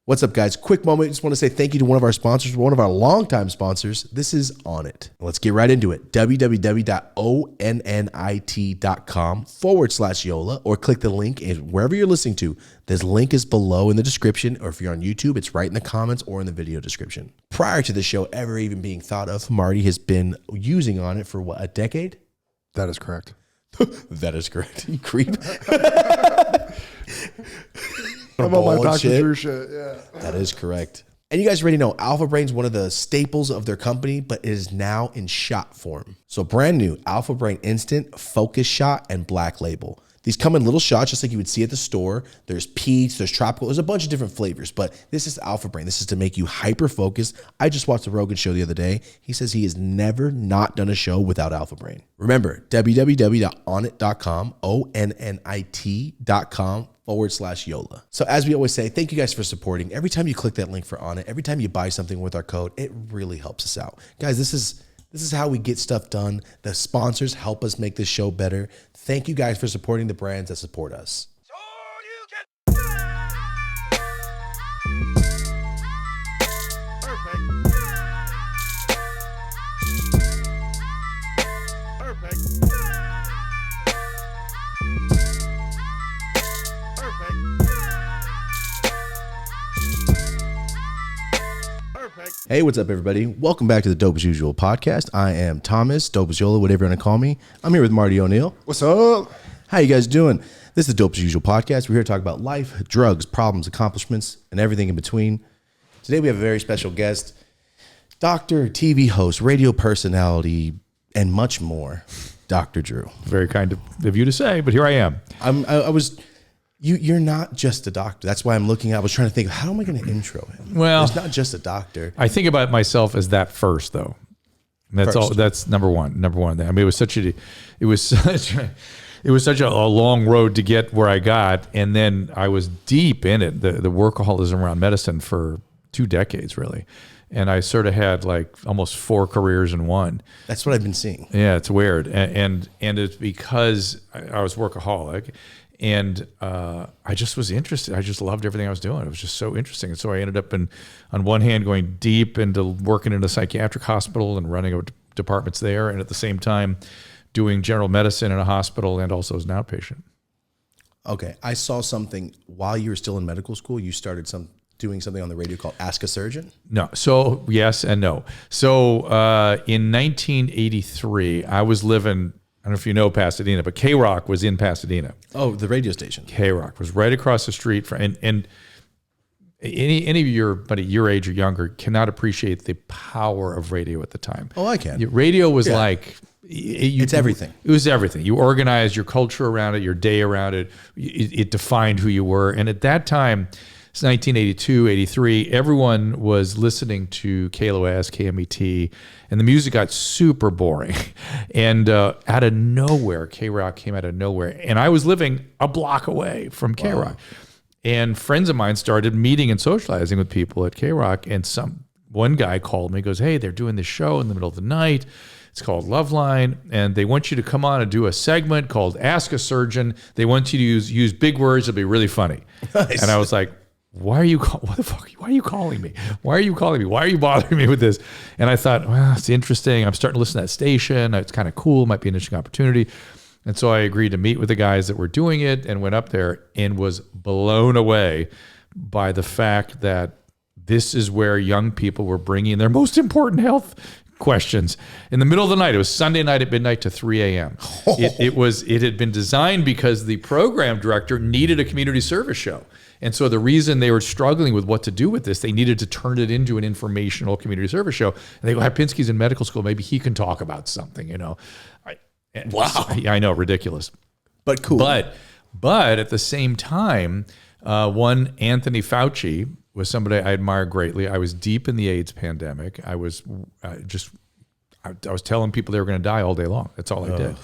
What's up, guys? Quick moment. Just want to say thank you to one of our sponsors, one of our longtime sponsors. This is On It. Let's get right into it. www.onnit.com/Yola, or click the link wherever you're listening to. This link is below in the description, or if you're on YouTube, it's right in the comments or in the video description. Prior to the show ever even being thought of, Marty has been using On It for what, a decade? That is correct. That is correct. You creep. I'm on my Dr. Drew shit. Yeah. That is correct. And you guys already know Alpha Brain is one of the staples of their company, but it is now in shot form. So brand new Alpha Brain Instant, Focus Shot, and Black Label. These come in little shots just like you would see at the store. There's peach, there's tropical, there's a bunch of different flavors, but this is Alpha Brain. This is to make you hyper focused. I just watched the Rogan show the other day. He says he has never not done a show without Alpha Brain. Remember, www.onnit.com, onnit.com/Yola. So as we always say, thank you guys for supporting. Every time you click that link for On It, every time you buy something with our code, it really helps us out. Guys, this is how we get stuff done. The sponsors help us make this show better. Thank you guys for supporting the brands that support us. Hey, what's up, everybody? Welcome back to the Dope As Usual podcast. I am Thomas, Dope As Yola, whatever you want to call me. I'm here with Marty O'Neill. What's up? How you guys doing? This is the Dope As Usual podcast. We're here to talk about life, drugs, problems, accomplishments, and everything in between. Today we have a very special guest, doctor, TV host, radio personality, and much more, Dr. Drew. Very kind of you to say, but here I am. You're not just a doctor. That's why I was trying to think, how am I going to intro him? Well, it's not just a doctor. I think about myself as that first, though. That's all. That's number one. I mean, it was such a long road to get where I got, and then I was deep in it, the workaholism around medicine for 2 decades, really. And I sort of had like almost 4 careers in one. That's what I've been seeing. Yeah, it's weird, and it's because I was workaholic. And I just was interested. I just loved everything I was doing. It was just so interesting. And so I ended up on one hand, going deep into working in a psychiatric hospital and running departments there. And at the same time, doing general medicine in a hospital and also as an outpatient. Okay. I saw something while you were still in medical school. You started doing something on the radio called Ask a Surgeon? No. So yes and no. So in 1983, I was living... I don't know if you know Pasadena, but K-Rock was in Pasadena. Oh, the radio station. K-Rock was right across the street from, and any of your age or younger cannot appreciate the power of radio at the time. Oh, I can. Radio was like... It's everything. It was everything. You organized your culture around it, your day around it. It defined who you were. And at that time, it's 1982, 83, everyone was listening to KLOS, KMET, and the music got super boring. And out of nowhere, K-Rock came out of nowhere. And I was living a block away from K-Rock. Wow. And friends of mine started meeting and socializing with people at K-Rock. And one guy called me, goes, hey, they're doing this show in the middle of the night. It's called Loveline, and they want you to come on and do a segment called Ask a Surgeon. They want you to use big words. It'll be really funny. Nice. And I was like, what the fuck? Why are you calling me? Why are you calling me? Why are you bothering me with this? And I thought, well, it's interesting. I'm starting to listen to that station. It's kind of cool. It might be an interesting opportunity. And so I agreed to meet with the guys that were doing it and went up there and was blown away by the fact that this is where young people were bringing their most important health questions in the middle of the night. It was Sunday night at midnight to 3 a.m. It had been designed because the program director needed a community service show. And so the reason they were struggling with what to do with this, they needed to turn it into an informational community service show. And they go, Pinsky's in medical school. Maybe he can talk about something, you know. Wow. I know, ridiculous. But cool. But at the same time, one Anthony Fauci was somebody I admire greatly. I was deep in the AIDS pandemic. I was telling people they were going to die all day long. That's all I did.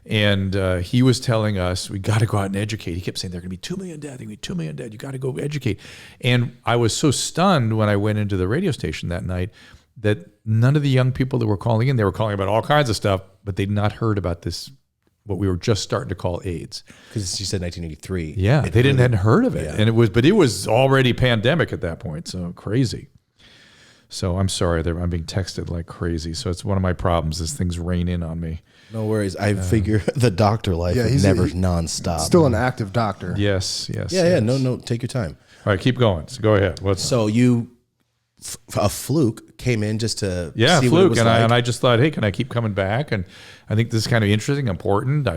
And he was telling us, we got to go out and educate. He kept saying, there are going to be 2 million dead. There are going to be 2 million dead. You got to go educate. And I was so stunned when I went into the radio station that night that none of the young people that were calling in, they were calling about all kinds of stuff, but they'd not heard about this what we were just starting to call AIDS. Because you said 1983. Yeah, they hadn't heard of it, and but it was already pandemic at that point. So crazy. So I'm sorry, I'm being texted like crazy. So it's one of my problems is things rain in on me. No worries. I figure the doctor life is never nonstop. Still an active doctor. Yes. Yeah. No. Take your time. All right, keep going. So go ahead. So you, a fluke came in just to see fluke, what it was and like. I just thought, hey, can I keep coming back? And I think this is kind of interesting, important.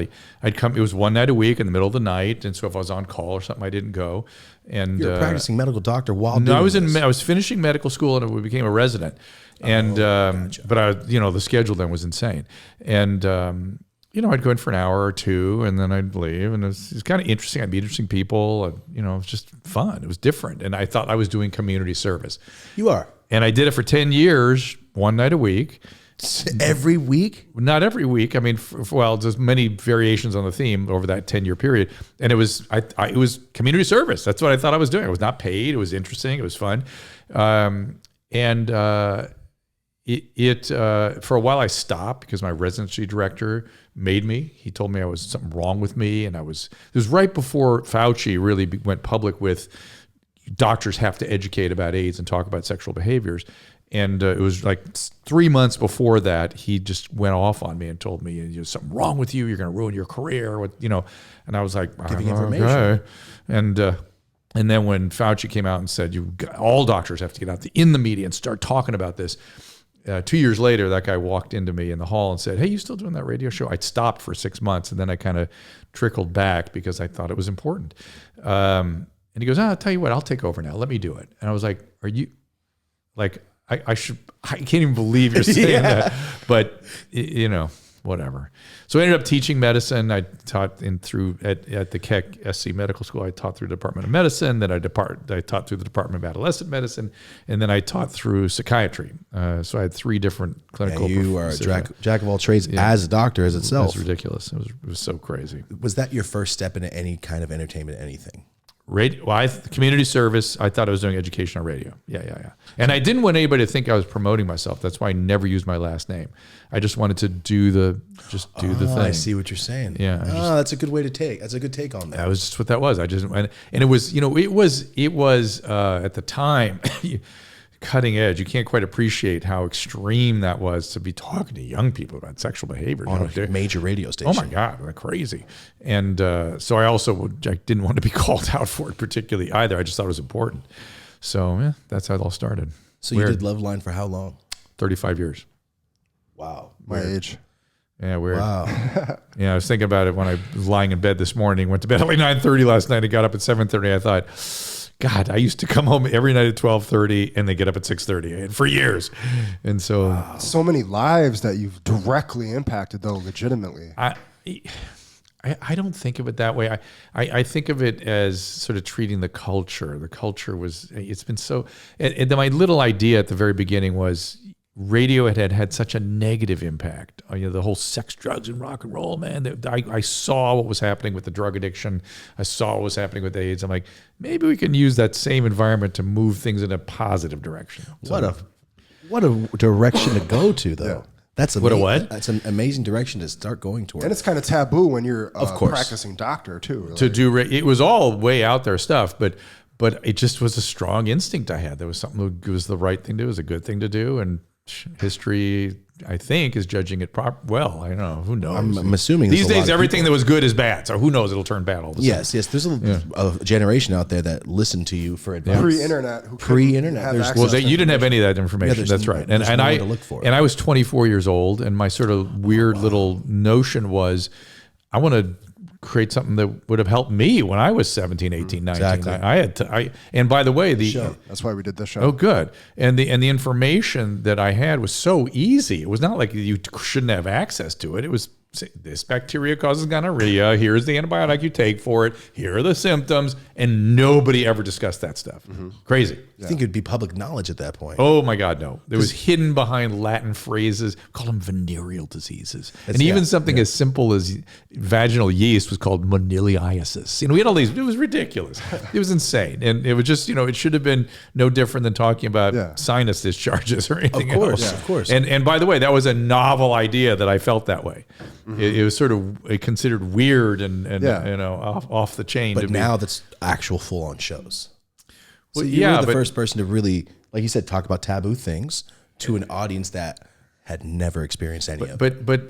I'd come. It was one night a week in the middle of the night, and so if I was on call or something, I didn't go. And You're a practicing medical doctor while no, doing I was finishing medical school and I became a resident, and gotcha. but the schedule then was insane, and I'd go in for an hour or two, and then I'd leave, and it was kind of interesting. I'd meet interesting people, and, it was just fun. It was different, and I thought I was doing community service. You are. And I did it for 10 years, one night a week. Every week? Not every week. I mean, there's many variations on the theme over that 10-year period, and it was it was community service. That's what I thought I was doing. It was not paid. It was interesting. It was fun, and for a while I stopped because my residency director made me. He told me I was something wrong with me, and it was right before Fauci really went public with doctors have to educate about AIDS and talk about sexual behaviors. And it was like 3 months before that, he just went off on me and told me, there's something wrong with you. You're going to ruin your career. And I was like, giving information. Okay. And then when Fauci came out and said, all doctors have to get out in the media and start talking about this. 2 years later, that guy walked into me in the hall and said, hey, you still doing that radio show? I'd stopped for 6 months, and then I kind of trickled back because I thought it was important. And he goes, I'll tell you what, I'll take over now. Let me do it. And I was like, are you like, I can't even believe you're saying that, but whatever. So I ended up teaching medicine. I taught at the Keck SC Medical School. I taught through the Department of Medicine. Then I taught through the Department of Adolescent Medicine, and then I taught through psychiatry. So I had 3 different clinical. Yeah, you are a jack of all trades as a doctor as itself. It's ridiculous. It was so crazy. Was that your first step into any kind of entertainment, anything? Radio, community service. I thought I was doing education on radio. Yeah. And I didn't want anybody to think I was promoting myself. That's why I never used my last name. I just wanted to do the thing. I see what you're saying. Yeah. That's a good way to take. That's a good take on that. That was just what that was. And it was, it was at the time cutting edge. You can't quite appreciate how extreme that was to be talking to young people about sexual behavior on a major radio station. Oh my God, they're crazy. And so I didn't want to be called out for it particularly either. I just thought it was important. So that's how it all started. So you did Loveline for how long? 35 years. Wow. My age. Yeah, weird. Wow. Yeah, I was thinking about it when I was lying in bed this morning. Went to bed at like 9:30 last night. I got up at 7:30. I thought, God, I used to come home every night at 12:30 and then get up at 6:30 for years. And so so many lives that you've directly impacted though, legitimately. I don't think of it that way. I think of it as sort of treating the culture. The culture it's been so, and my little idea at the very beginning was radio had such a negative impact. The whole sex, drugs, and rock and roll, man. I saw what was happening with the drug addiction. I saw what was happening with AIDS. I'm like, maybe we can use that same environment to move things in a positive direction. So, what a direction to go to, though. Yeah. That's What a what? That's an amazing direction to start going toward. And it's kind of taboo when you're a course. practicing doctor too. To do it was all way out there stuff, but it just was a strong instinct I had. There was something that was the right thing to do, it was a good thing to do, and history, I think, is judging it well. I don't know. Who knows? I'm assuming these days everything that was good is bad. So who knows? It'll turn bad all the time. Yes. There's a generation out there that listened to you for advice. Pre-internet. You didn't have any of that information. That's right. And I to look for. And I was 24 years old, and my sort of weird little notion was, I want to create something that would have helped me when I was 17, 18, 19. Exactly. And by the way, that's why we did this show. Oh, good. And the information that I had was so easy. It was not like you shouldn't have access to it. It was, this bacteria causes gonorrhea. Here's the antibiotic you take for it. Here are the symptoms. And nobody ever discussed that stuff. Mm-hmm. Crazy. You think it'd be public knowledge at that point? Oh my God, no. It was hidden behind Latin phrases. Call them venereal diseases. And even something as simple as vaginal yeast was called moniliasis. We had all these. It was ridiculous. It was insane. And it was just, it should have been no different than talking about sinus discharges or anything else. Of course. And by the way, that was a novel idea that I felt that way. It was sort of considered weird and off the chain. But now that's actual full on shows. So Well, you were the but- first person to really, like you said, talk about taboo things to an audience that had never experienced any of it. But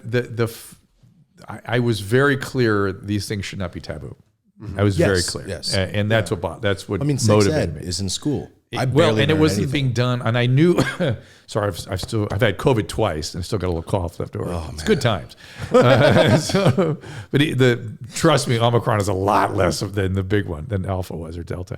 I was very clear these things should not be taboo. I was very clear. Yes. And that's what I mean, sex motivated ed me. is in school. And it wasn't being done. And I knew, sorry, I've had COVID twice and I still got a little cough left over. It's good times. Trust me, Omicron is a lot less than the big one than Alpha was or Delta.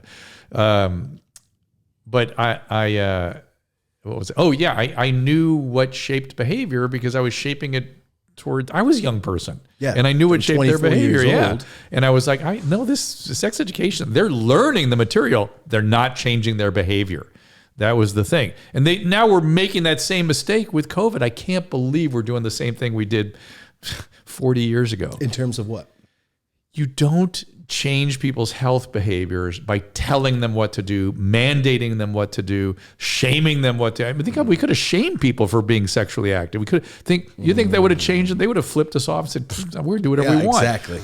But what was it? Oh yeah, I knew what shaped behavior because I was shaping it toward. I was a young person, and I knew what shaped their behavior. Yeah, and I was like, I know this sex education. They're learning the material. They're not changing their behavior. That was the thing, and now we're making that same mistake with COVID. I can't believe we're doing the same thing we did 40 years ago. In terms of what? You don't change people's health behaviors by telling them what to do, mandating them what to do, shaming them what to. I mean, we could have shamed people for being sexually active. We could think. You think that would have changed it? They would have flipped us off and said, "We're do whatever we want." Exactly.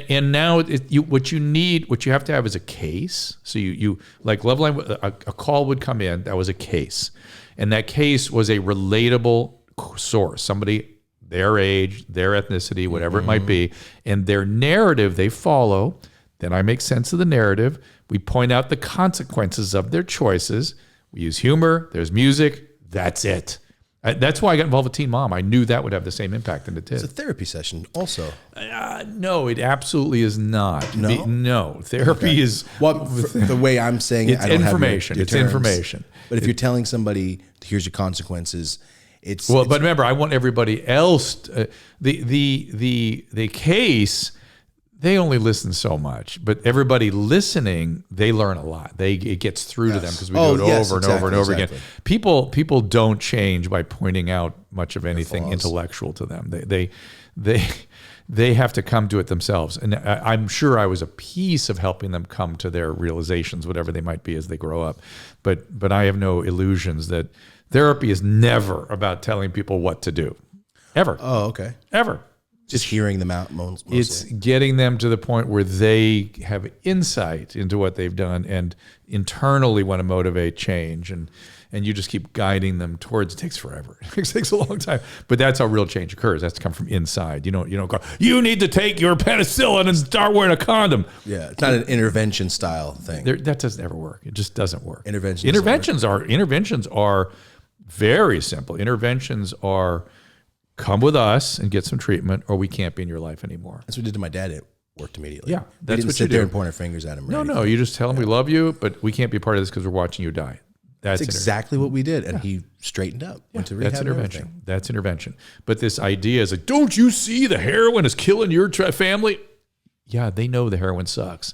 And now what you have to have is a case. So you like Loveline, a call would come in. That was a case, and that case was a relatable source. Somebody. Their age, their ethnicity, whatever it might be, and their narrative they follow. Then I make sense of the narrative. We point out the consequences of their choices. We use humor. There's music. That's it. That's why I got involved with Teen Mom. I knew that would have the same impact, and it did. It's a therapy session also. No, it absolutely is not. No? No. Therapy is... Well, the way I'm saying it's I don't information. Have your It's terms. information. But if you're telling somebody, here's your consequences... But remember, I want everybody else. The case, they only listen so much, but everybody listening, they learn a lot. It gets through to them because we do it over and over and over again. People don't change by pointing out much of anything intellectual to them. They have to come to it themselves, and I'm sure I was a piece of helping them come to their realizations, whatever they might be as they grow up. But I have no illusions that. Therapy is never about telling people what to do. Ever. Oh, okay. Ever. Just hearing them out mostly. It's getting them to the point where they have insight into what they've done and internally want to motivate change. And you just keep guiding them towards. It takes forever. It takes a long time. But that's how real change occurs. That's to come from inside. You don't go, you need to take your penicillin and start wearing a condom. Yeah, it's not an intervention style thing. That doesn't ever work. It just doesn't work. Interventions are very simple. Interventions are come with us and get some treatment, or we can't be in your life anymore. That's what we did to my dad. It worked immediately. Yeah, we that's didn't what sit you there do. and point our fingers at him. No, you just tell him we love you, but we can't be part of this because we're watching you die. That's exactly what we did, and he straightened up. Went to rehab. That's intervention. That's intervention. But this idea is like, don't you see the heroin is killing your family? Yeah, they know the heroin sucks.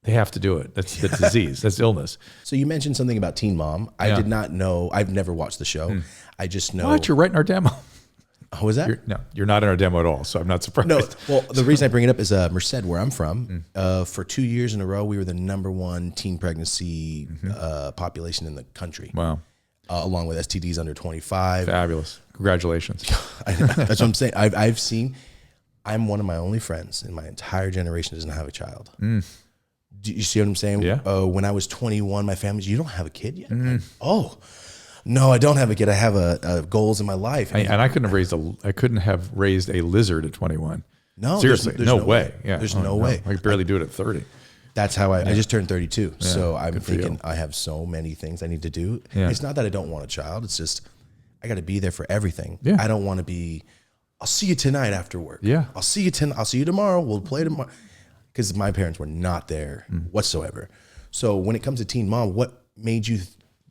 They have to do it. That's the disease. That's illness. So you mentioned something about Teen Mom. I did not know. I've never watched the show. I just know. What? You're right in our demo. Oh, is that? You're not in our demo at all, so I'm not surprised. No. Well, the reason I bring it up is Merced, where I'm from. For 2 years in a row, we were the #1 teen pregnancy population in the country. Wow. Along with STDs under 25. Fabulous. Congratulations. That's what I'm saying. I've seen. I'm one of my only friends in my entire generation does not have a child. Do you see what I'm saying? Yeah. When I was 21, my family's, you don't have a kid yet? Oh, no, I don't have a kid. I have goals in my life. And I couldn't have raised a lizard at 21. No, seriously, there's no way. Yeah, there's no way. I could barely do it at 30. That's how I just turned 32. Yeah, so I'm thinking you. I have so many things I need to do. Yeah. It's not that I don't want a child. It's just I got to be there for everything. Yeah. I don't want to be. I'll see you tonight after work. Yeah. I'll see you tomorrow. We'll play tomorrow. Because my parents were not there whatsoever. So when it comes to Teen Mom, what made you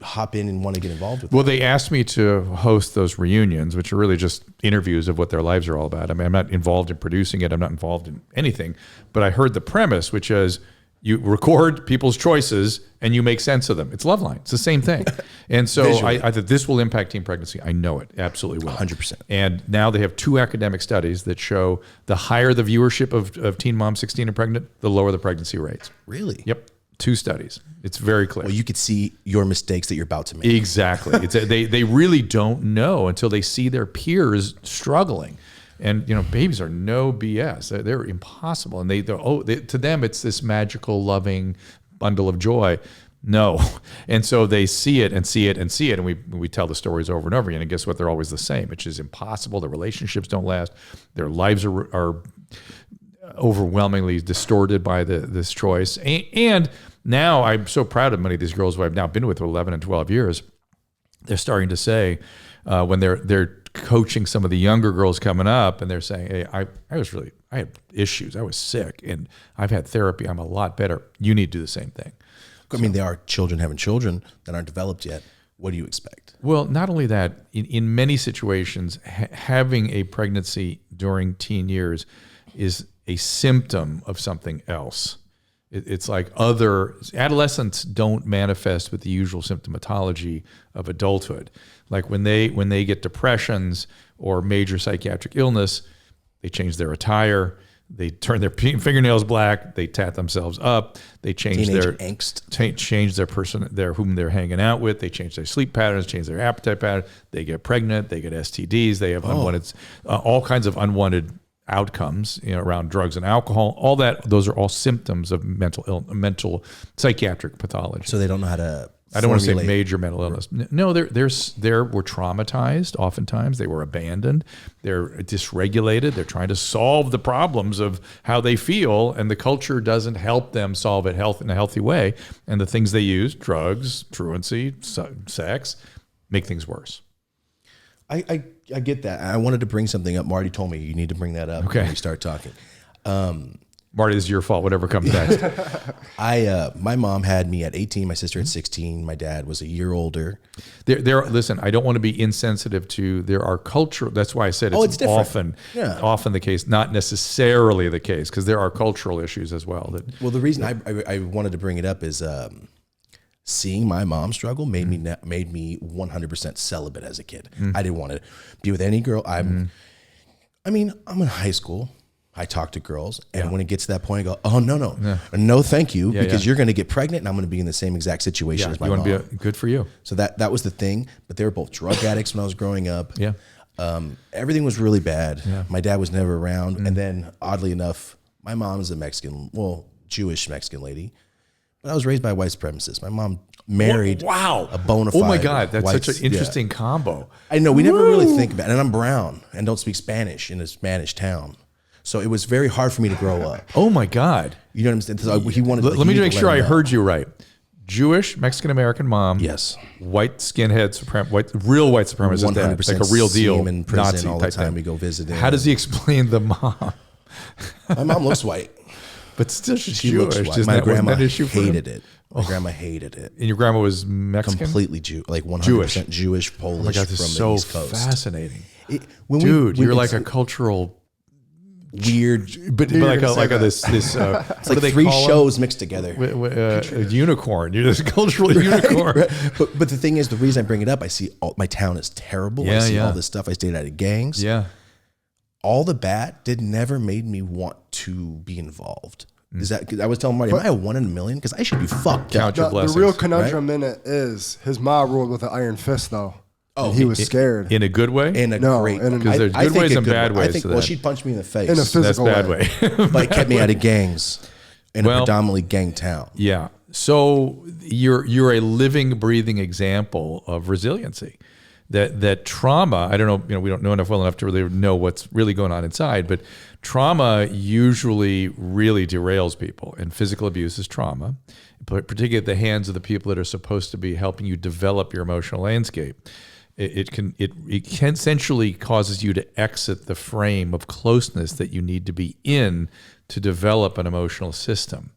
hop in and want to get involved with Well, they asked me to host those reunions, which are really just interviews of what their lives are all about. I mean, I'm not involved in producing it. I'm not involved in anything. But I heard the premise, which is you record people's choices and you make sense of them. It's Loveline. It's the same thing. And so I thought this will impact teen pregnancy. I know it. Absolutely will. 100%. And now they have 2 academic studies that show the higher the viewership of teen moms 16 and pregnant, the lower the pregnancy rates. Really? Yep. 2 studies. It's very clear. Well, you could see your mistakes that you're about to make. Exactly. They really don't know until they see their peers struggling. And babies are no BS. They're impossible, and to them it's this magical, loving bundle of joy. No, and so they see it and see it and see it, and we tell the stories over and over again. And guess what? They're always the same. It's just impossible. Their relationships don't last. Their lives are overwhelmingly distorted by this choice. And now I'm so proud of many of these girls who I've now been with for 11 and 12 years. They're starting to say when they're coaching some of the younger girls coming up, and they're saying, "Hey, I had issues. I was sick, and I've had therapy. I'm a lot better. You need to do the same thing." I mean, they are children having children that aren't developed yet. What do you expect? Well, not only that, in many situations, having a pregnancy during teen years is a symptom of something else. It's like adolescents don't manifest with the usual symptomatology of adulthood. Like when they get depressions or major psychiatric illness, they change their attire, they turn their fingernails black, they tat themselves up, they change their angst, change their whom they're hanging out with, they change their sleep patterns, change their appetite patterns, they get pregnant, they get STDs, they have unwanted, all kinds of unwanted outcomes around drugs and alcohol. All that, those are all symptoms of mental psychiatric pathology. So they don't know how to. I don't want to say major mental illness. No, they were traumatized. Oftentimes, they were abandoned. They're dysregulated. They're trying to solve the problems of how they feel, and the culture doesn't help them solve it in a healthy way. And the things they use, drugs, truancy, sex, make things worse. I get that. I wanted to bring something up. Marty told me you need to bring that up when we start talking. Marty, this is your fault. Whatever comes next. My mom had me at 18. My sister at 16. My dad was a year older. Listen, I don't want to be insensitive to. There are cultural. That's why I said it's often the case, not necessarily the case, because there are cultural issues as well. Well, the reason I wanted to bring it up is seeing my mom struggle made me 100% celibate as a kid. I didn't want to be with any girl. I'm in high school. I talk to girls, and when it gets to that point, I go, "Oh no, thank you," because you're going to get pregnant, and I'm going to be in the same exact situation as my mom. Good for you. So that was the thing. But they were both drug addicts when I was growing up. Yeah, everything was really bad. Yeah. My dad was never around, and then oddly enough, my mom is a Jewish Mexican lady. But I was raised by a white supremacist. My mom married a bona fide. Oh my God, that's such an interesting combo. I know, we never really think about it. And I'm brown and don't speak Spanish in a Spanish town. So it was very hard for me to grow up. Oh my God. You know what I'm saying? So he wanted. Let me make sure I heard you right. Jewish, Mexican-American mom. Yes. White skinhead, real white supremacist. 100%. Like a real deal. See him in prison Nazi all the time. We go visit him. How does he explain the mom? My mom looks white. But still, she's Jewish. Jewish. My grandma hated it. My grandma hated it. And your grandma was Mexican? Completely like 100% Jewish, Polish, oh my God, this is from the East Coast. Fascinating. You're like a cultural weird, but like this. It's like three shows mixed together. A unicorn. You're this cultural unicorn. Right. But the thing is, the reason I bring it up, I see my town is terrible. I see all this stuff. I stayed out of gangs. Yeah. All the bad never made me want to be involved. Is that I was telling Marty, am I a 1 in a million? Because I should be fucked up. The real conundrum in it is his mom ruled with an iron fist, though. Oh, and he was scared. In a good way? In a great way. Because there's good ways and bad ways. I think, she punched me in the face. In a physical That's bad way. But it kept me out of gangs in a predominantly gang town. Yeah. So you're a living, breathing example of resiliency. That trauma, I don't know, we don't know well enough to really know what's really going on inside, but trauma usually really derails people, and physical abuse is trauma, particularly at the hands of the people that are supposed to be helping you develop your emotional landscape. It can essentially causes you to exit the frame of closeness that you need to be in to develop an emotional system.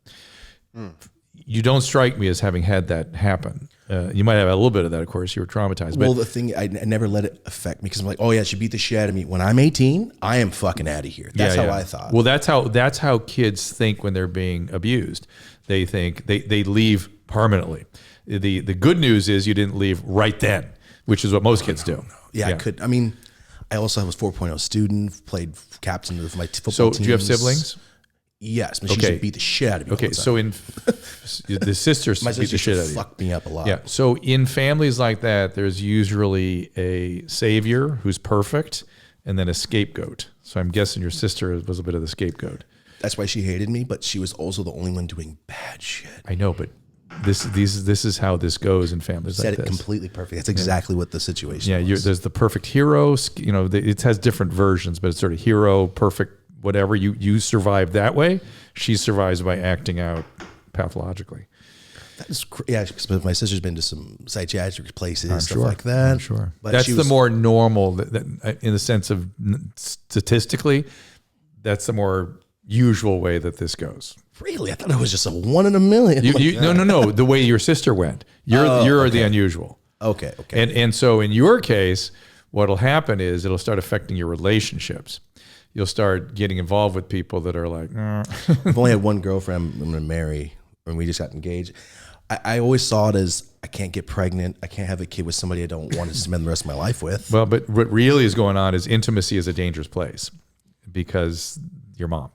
You don't strike me as having had that happen. You might have a little bit of that, of course. You were traumatized. Well, the thing, I never let it affect me because I'm like, oh yeah, she beat the shit out of me. When I'm 18, I am fucking out of here. That's how I thought. Well, that's how kids think when they're being abused. They think they leave permanently. The good news is you didn't leave right then, which is what most kids do. Yeah, I could. I mean, I also was 4.0 student, played captain of my football teams. So do you have siblings? Yes, but she used to beat the shit out of me. Okay, so the sisters beat the shit out of you. Fucked me up a lot. Yeah. So in families like that, there's usually a savior who's perfect, and then a scapegoat. So I'm guessing your sister was a bit of the scapegoat. That's why she hated me, but she was also the only one doing bad shit. I know, but this is how this goes in families like this. Said it completely perfect. That's exactly what the situation was. There's the perfect hero. It has different versions, but it's sort of hero, perfect, whatever. You survive that way. She survives by acting out pathologically. Because my sister's been to some psychiatric places, stuff like that. I'm sure. But that's the more normal, in the sense of statistically, that's the more usual way that this goes. Really? I thought it was just a 1 in a million. No. The way your sister went. You're the unusual. Okay. And so in your case, what'll happen is it'll start affecting your relationships. You'll start getting involved with people that are like, I've only had one girlfriend I'm going to marry, and we just got engaged. I always saw it as I can't get pregnant. I can't have a kid with somebody I don't want to spend the rest of my life with. Well, but what really is going on is intimacy is a dangerous place because your mom.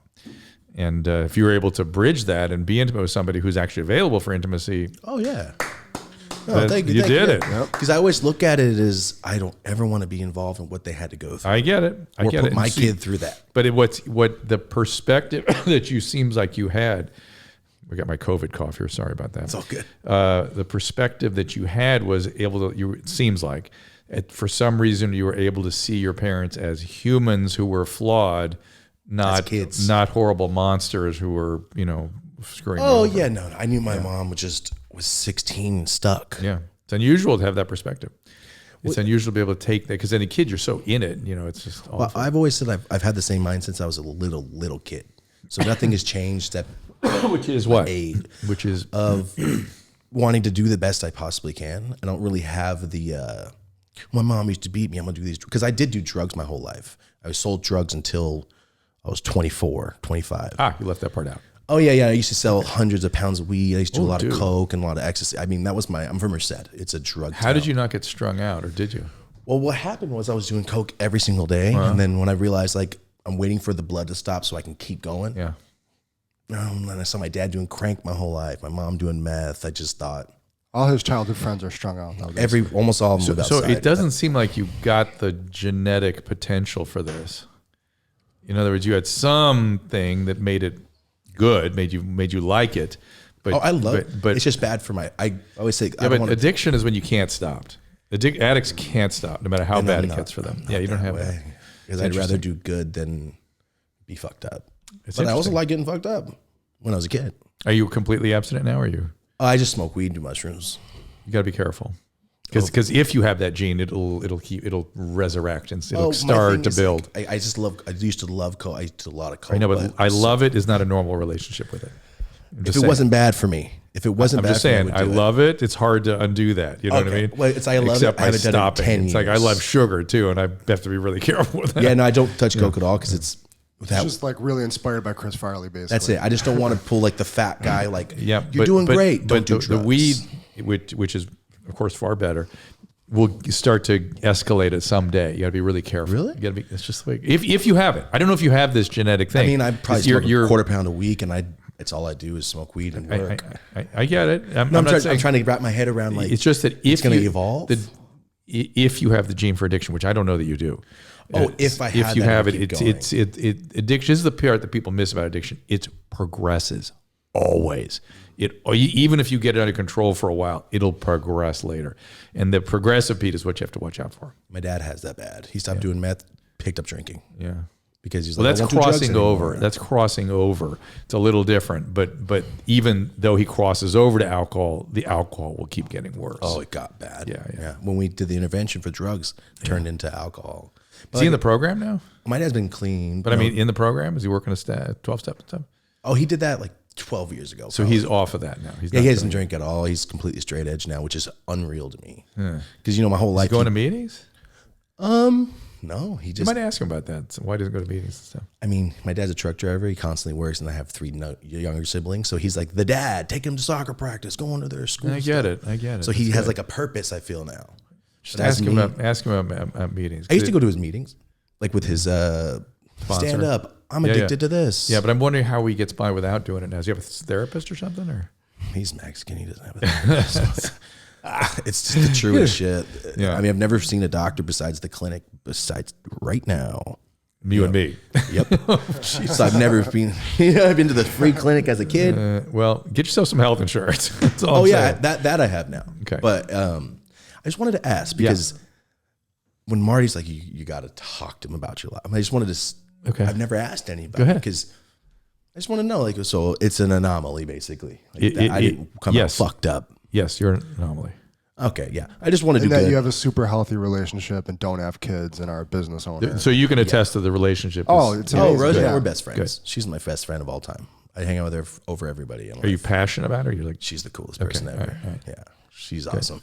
And if you were able to bridge that and be intimate with somebody who's actually available for intimacy. Oh, yeah. Thank you. You did it. Because I always look at it as I don't ever want to be involved in what they had to go through. I get it. Or put my kid through that. But what the perspective that you seems like you had, we got my COVID cough here. Sorry about that. It's all good. The perspective that you had was able to, it seems like, for some reason you were able to see your parents as humans who were flawed, not kids, not horrible monsters who were, screwing. Oh over. Yeah, no. I knew my mom was 16 and stuck. Yeah, it's unusual to have that perspective. It's unusual to be able to take that because any kid, you're so in it. It's just awful. Well, I've always said I've had the same mind since I was a little kid. So nothing has changed. That which is what? Which is of wanting to do the best I possibly can. I don't really have the. My mom used to beat me. I'm gonna do these because I did do drugs my whole life. I sold drugs until I was 24, 25. You left that part out. Oh yeah. I used to sell hundreds of pounds of weed. I used to do a lot of coke and a lot of ecstasy. I mean, that was I'm from Merced. It's a drug. How did you not get strung out, or did you? Well, what happened was I was doing coke every single day, and then when I realized I'm waiting for the blood to stop so I can keep going. Yeah. And I saw my dad doing crank my whole life, my mom doing meth. I just thought all his childhood friends are strung out. Almost all of them live outside. So it doesn't seem like you got the genetic potential for this. In other words, you had something that made it good, made you like it. But I love it. But it's just bad for I always say. But addiction is when you can't stop. Addicts can't stop, no matter how bad it gets for them. Yeah, you don't have that. Because I'd rather do good than be fucked up. But I also like getting fucked up when I was a kid. Are you completely abstinent now? Or are you? I just smoke weed and do mushrooms. You got to be careful. Because if you have that gene, it'll resurrect and it'll start to build. I used to love coke. I used to do a lot of coke. I know, but I love it is not a normal relationship with it. If it wasn't bad for me, I'm just saying, I love it. It's hard to undo that. You know what I mean? Well, I love it. I haven't done it in 10 years. It's like I love sugar too, and I have to be really careful with that. Yeah, no, I don't touch coke at all because it's just like really inspired by Chris Farley, basically. That's it. I just don't want to pull like the fat guy. Like, you're doing great. But don't do the weed, which is of course far better, will start to escalate it someday. You got to be really careful. Really? You got to be. It's just like if you have it. I don't know if you have this genetic thing. I mean, I probably smoke a quarter pound a week, and it's all I do is smoke weed and work. I get it. I'm trying to wrap my head around like it's just that if it's going to evolve. If you have the gene for addiction, which I don't know that you do. If you have it, it's addiction. This is the part that people miss about addiction. It progresses always. Even if you get it under control for a while, it'll progress later. And the progressive, Pete, is what you have to watch out for. My dad has that bad. He stopped doing meth, picked up drinking. Yeah. Because he's that's crossing over. That's crossing over. It's a little different, but even though he crosses over to alcohol, the alcohol will keep getting worse. Oh, it got bad. Yeah. When we did the intervention for drugs, it turned into alcohol. Is he in the program now? My dad's been clean. But I mean, in the program, is he working a 12-step stuff? Oh, he did that like 12 years ago. So he's off of that now. He doesn't drink at all. He's completely straight edge now, which is unreal to me. Because my whole life. Is he going to meetings? No, he just. You might ask him about that. So why doesn't he go to meetings and stuff? I mean, my dad's a truck driver. He constantly works, and I have 3 younger siblings. So he's like the dad. Take him to soccer practice. Go into their school. I get it. So he has like a purpose. I feel now. Just ask him about meetings. I used to go to his meetings, like with his stand up. I'm addicted to this. Yeah, but I'm wondering how he gets by without doing it now. Does he have a therapist or something? Or he's Mexican. He doesn't have a therapist. It's just the truest shit. Yeah. I mean, I've never seen a doctor besides the clinic, besides right now. You and me. Yep. So I've never been. I've been to the free clinic as a kid. Well, get yourself some health insurance. That's all I'm saying. that I have now. Okay. But I just wanted to ask because when Marty's like, you got to talk to him about your life. I mean, I just wanted to. Okay. I've never asked anybody. Go ahead. Because I just want to know, like, so it's an anomaly, basically. Like I didn't come out yes. fucked up. Yes, you're an anomaly. Okay, yeah. I just want to do that good. you have a super healthy relationship and don't have kids and are a business owner. So you can attest to the relationship. It's Oh, amazing. Rosie, Yeah. we're best friends. She's my best friend of all time. I hang out with her over everybody. Are you passionate about her? You're like, She's the coolest person ever. all right. Yeah, she's awesome.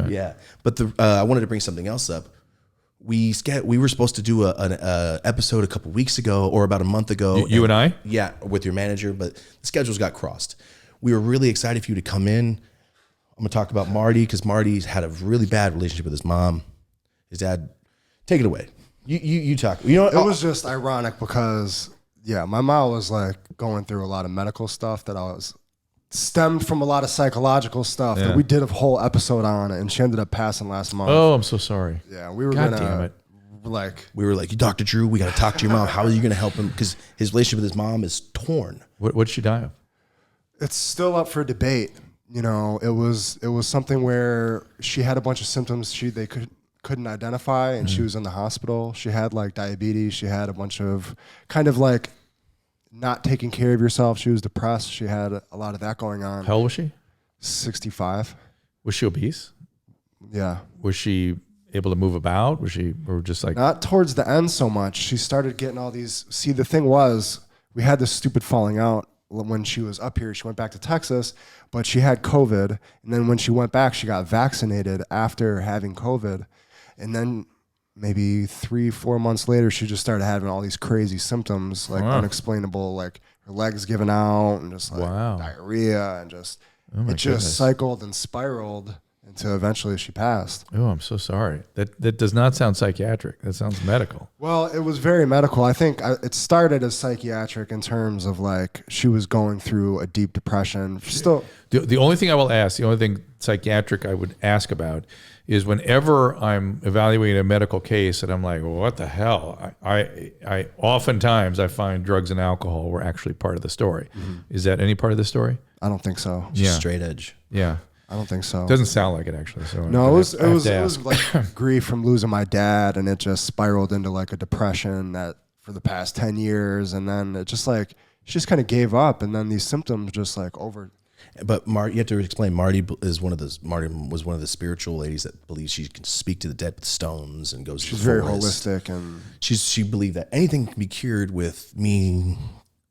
Yeah, but I wanted to bring something else up. We were supposed to do an episode a couple weeks ago or about a month ago. You and I? Yeah, with your manager, but the schedules got crossed. We were really excited for you to come in. I'm gonna talk about Marty because Marty's had a really bad relationship with his mom. His dad. Take it away. You talk. You know what? It was just ironic because my mom was like going through a lot of medical stuff that stemmed from a lot of psychological stuff that we did a whole episode on, and she ended up passing last month. oh, I'm so sorry. Yeah, we were God damn it. We were like, Dr. Drew, we got to talk to your mom. How are you gonna help him? Because his relationship with his mom is torn. What did she die of? It's still up for debate. You know, it was something where she had a bunch of symptoms they couldn't identify, and she was in the hospital. She had like diabetes. She had a bunch of kind of like not taking care of yourself. She was depressed. She had a lot of that going on. How old was she? 65. Was she obese? Yeah. Was she able to move about? Was she, or just like, Not towards the end so much. She started getting all these. See, the thing was, we had this stupid falling out when she was up here. She went back to Texas, but she had COVID. And then when she went back, she got vaccinated after having COVID. And then maybe 3-4 months later, she just started having all these crazy symptoms, like unexplainable, like her legs giving out and just like diarrhea, and just it just cycled and spiraled until eventually she passed. oh, I'm so sorry. That does not sound psychiatric. That sounds medical. Well, it was very medical. I think it started as psychiatric in terms of like she was going through a deep depression. Still, The only thing I will ask, the only thing psychiatric I would ask about is whenever I'm evaluating a medical case and I'm like, well, what the hell? I oftentimes I find drugs and alcohol were actually part of the story. Mm-hmm. Is that any part of the story? I don't think so. Just straight edge. Yeah. I don't think so. Doesn't sound like it actually. So no, it was like grief from losing my dad, and it just spiraled into like a depression that for the past 10 years, and then it just like she just kind of gave up, and then these symptoms just like over. But you have to explain. Marty was one of the spiritual ladies that believes she can speak to the dead with stones and goes. She's very holistic, and she believed that anything can be cured with me.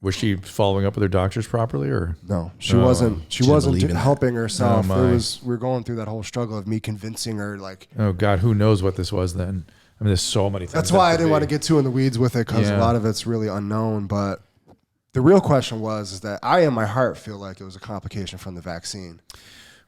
Was she following up with her doctors properly, or no? She wasn't. She wasn't helping herself. Oh, we were going through that whole struggle of me convincing her. Like, oh God, who knows what this was then? I mean, there's so many things. That's why I didn't want to get too in the weeds with it, because a lot of it's really unknown. But the real question is that I, in my heart, feel like it was a complication from the vaccine.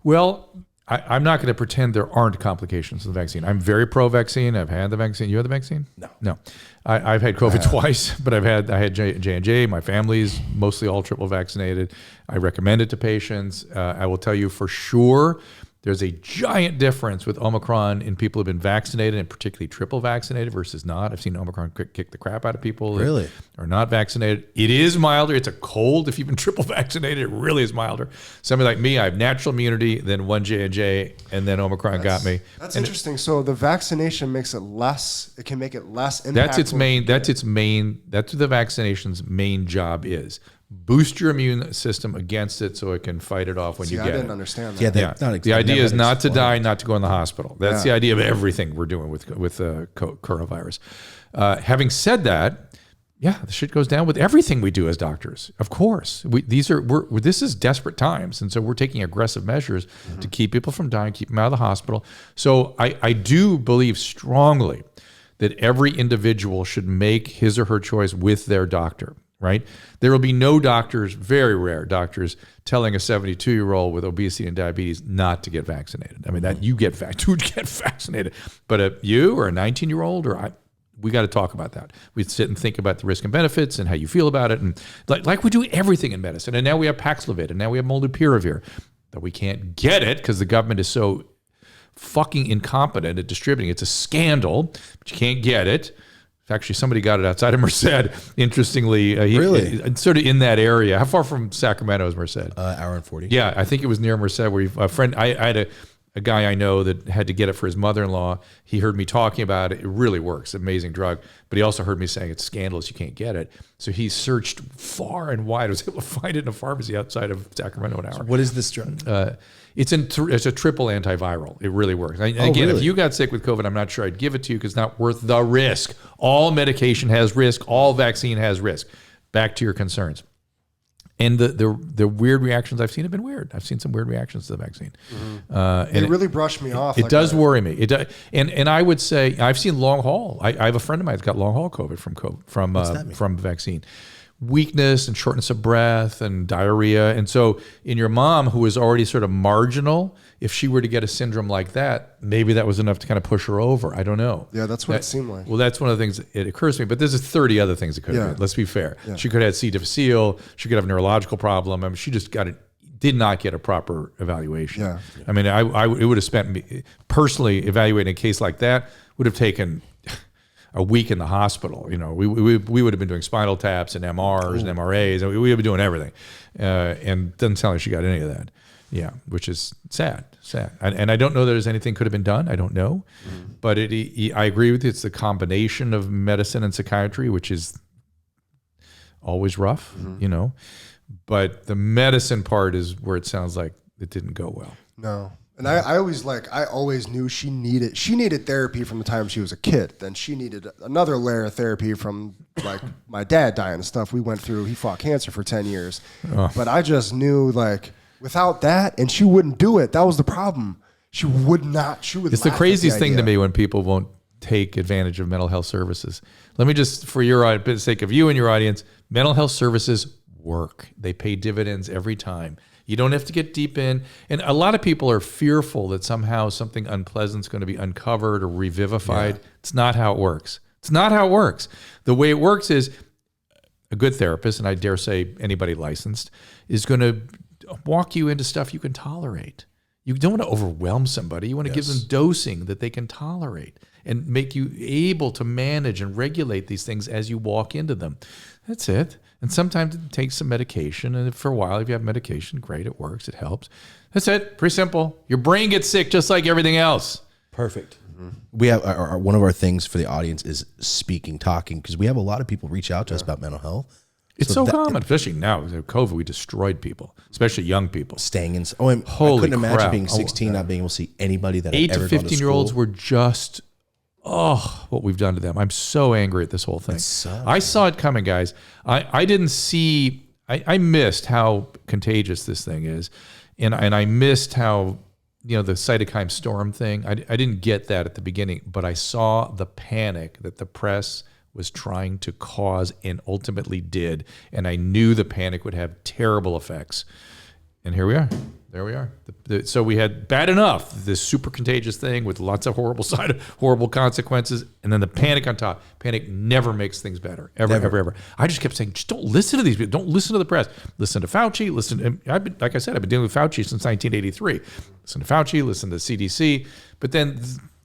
Well, I'm not going to pretend there aren't complications with the vaccine. I'm very pro-vaccine. I've had the vaccine. You had the vaccine? No. I've had COVID twice, but I had J&J. My family's mostly all triple vaccinated. I recommend it to patients. I will tell you for sure, there's a giant difference with Omicron in people who've been vaccinated, and particularly triple vaccinated versus not. I've seen Omicron kick the crap out of people that are not vaccinated. It is milder. It's a cold. If you've been triple vaccinated, it really is milder. Somebody like me, I have natural immunity, then one J&J, and then Omicron got me. That's interesting. So the vaccination makes it less. It can make it less impactful. That's what the vaccination's main job is. Boost your immune system against it so it can fight it off when you get it. I didn't understand that. The idea is not to die, not to go in the hospital. That's the idea of everything we're doing with coronavirus. Having said that, the shit goes down with everything we do as doctors. Of course, this is desperate times, and so we're taking aggressive measures to keep people from dying, keep them out of the hospital. So I do believe strongly that every individual should make his or her choice with their doctor. Right? There will be no doctors, very rare doctors, telling a 72-year-old with obesity and diabetes not to get vaccinated. I mean, that you get vaccinated. But you or a 19-year-old we got to talk about that. We sit and think about the risk and benefits and how you feel about it, and like we do everything in medicine. And now we have Paxlovid, and now we have Molnupiravir, that we can't get it because the government is so fucking incompetent at distributing. It's a scandal, but you can't get it. Actually, somebody got it outside of Merced. Interestingly, Really? sort of in that area. How far from Sacramento is Merced? Hour and 40. Yeah, I think it was near Merced. Where a friend, I had a guy I know that had to get it for his mother-in-law. He heard me talking about it. It really works. Amazing drug. But he also heard me saying it's scandalous. You can't get it. So he searched far and wide. I was able to find it in a pharmacy outside of Sacramento an hour. What is this drug? It's a triple antiviral. It really works. Again, really? if you got sick with COVID, I'm not sure I'd give it to you because it's not worth the risk. All medication has risk. All vaccine has risk. Back to your concerns. And the weird reactions I've seen have been weird. I've seen some weird reactions to the vaccine. And it really brushed me off. It does worry me. It does, and I would say I've seen long haul. I have a friend of mine that's got long haul COVID from vaccine. Weakness and shortness of breath and diarrhea. And so in your mom, who was already sort of marginal, if she were to get a syndrome like that, maybe that was enough to kind of push her over. I don't know. Yeah, that's what it seemed like. Well, that's one of the things that it occurs to me. But there's 30 other things it could have been. Let's be fair. Yeah. She could have had C. difficile. She could have a neurological problem. I mean, she just did not get a proper evaluation. Yeah. I mean, it would have spent me, personally evaluating a case like that would have taken a week in the hospital. You know, we would have been doing spinal taps and MRs and MRAs, and we would have been doing everything. And it doesn't sound like she got any of that. Yeah, which is sad. And I don't know that there's anything could have been done. I don't know. But I agree with you. It's the combination of medicine and psychiatry, which is always rough, you know. But the medicine part is where it sounds like it didn't go well. No. And I always knew she needed therapy from the time she was a kid. Then she needed another layer of therapy from like my dad dying and stuff we went through. He fought cancer for 10 years. Oh. But I just knew like without that, and she wouldn't do it. That was the problem. She would not. It's the craziest thing to me when people won't take advantage of mental health services. Let me just, for the sake of you and your audience, mental health services work. They pay dividends every time. You don't have to get deep in. And a lot of people are fearful that somehow something unpleasant is going to be uncovered or revivified. Yeah. It's not how it works. It's not how it works. The way it works is a good therapist, and I dare say anybody licensed, is going to walk you into stuff you can tolerate. You don't want to overwhelm somebody. You want to give them dosing that they can tolerate and make you able to manage and regulate these things as you walk into them. That's it. And sometimes it takes some medication. And for a while, if you have medication, great, it works, it helps. That's it. Pretty simple. Your brain gets sick just like everything else. Perfect. Mm-hmm. We have one of our things for the audience is talking, because we have a lot of people reach out to us about mental health. It's so common, especially now with COVID. We destroyed people, especially young people. Staying in. I couldn't imagine being 16, not being able to see anybody that 8 had ever to gone to 15-year-olds school. were just, what we've done to them. I'm so angry at this whole thing. I saw it coming, guys. I didn't see, I missed how contagious this thing is. And I missed how, the cytokine storm thing, I didn't get that at the beginning, but I saw the panic that the press was trying to cause and ultimately did. And I knew the panic would have terrible effects. And here we are. There we are. So we had bad enough, this super contagious thing with lots of horrible consequences, and then the panic on top. Panic never makes things better, ever. I just kept saying, just don't listen to these people. Don't listen to the press. Listen to Fauci. Like I said, I've been dealing with Fauci since 1983. Listen to Fauci. Listen to CDC. But then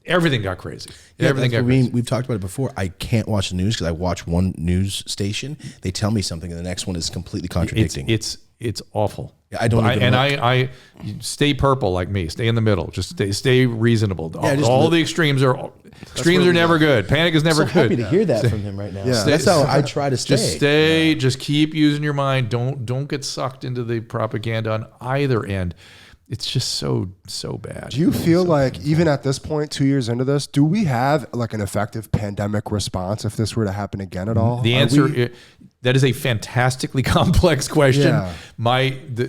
everything got crazy. Everything got crazy. We've talked about it before. I can't watch the news because I watch one news station. They tell me something, and the next one is completely contradicting. It's awful. Yeah, I don't. I stay purple like me. Stay in the middle. Just stay reasonable. All the extremes are never good. Panic is never good. Happy to hear that from him right now. Yeah. That's how I try to stay. Just stay. Just keep using your mind. Don't get sucked into the propaganda on either end. It's just so bad. Do you feel like even at this point, 2 years into this, do we have like an effective pandemic response if this were to happen again at all? The answer, that is a fantastically complex question. Yeah.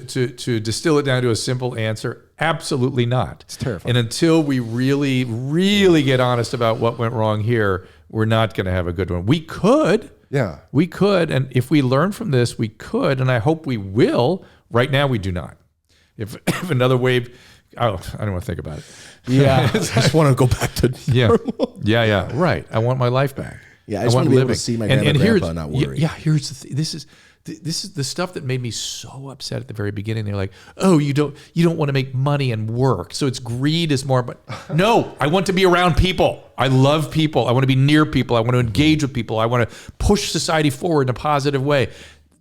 To distill it down to a simple answer, absolutely not. It's terrifying. And until we really, really get honest about what went wrong here, we're not going to have a good one. We could. Yeah. We could. And if we learn from this, we could. And I hope we will. Right now, we do not. If another wave, I don't want to think about it. Yeah, I just want to go back to normal. Yeah, right. I want my life back. Yeah, I just want to be able to see my grandma and grandpa and not worry. Yeah, here's the thing. This this is the stuff that made me so upset at the very beginning. They're like, oh, you don't want to make money and work. So it's greed is more, but no, I want to be around people. I love people. I want to be near people. I want to engage with people. I want to push society forward in a positive way.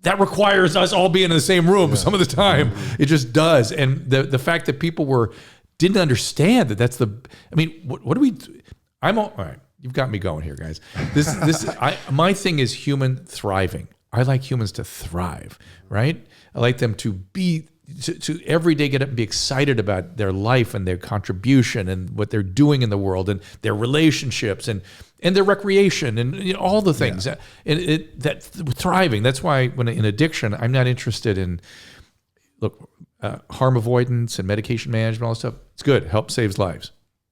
That requires us all being in the same room some of the time. It just does. And the fact that people didn't understand that that's what do we do? All right. You've got me going here, guys. My thing is human thriving. I like humans to thrive, right? I like them to every day get up and be excited about their life and their contribution and what they're doing in the world and their relationships and their recreation and all the things. Yeah. And that thriving. That's why when in addiction, I'm not interested in harm avoidance and medication management, all that stuff. It's good. Help saves lives.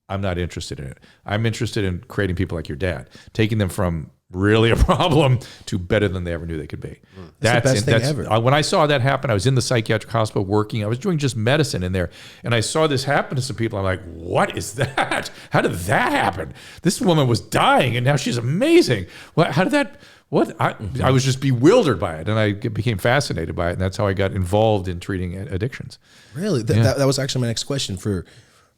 I'm not interested in it. I'm interested in creating people like your dad, taking them from really a problem to better than they ever knew they could be. That's the best thing ever. When I saw that happen, I was in the psychiatric hospital working. I was doing just medicine in there, and I saw this happen to some people. I'm like, what is that? How did that happen? This woman was dying, and now she's amazing. How did that... What? I was just bewildered by it, and I became fascinated by it, and that's how I got involved in treating addictions. Really? That was actually my next question. For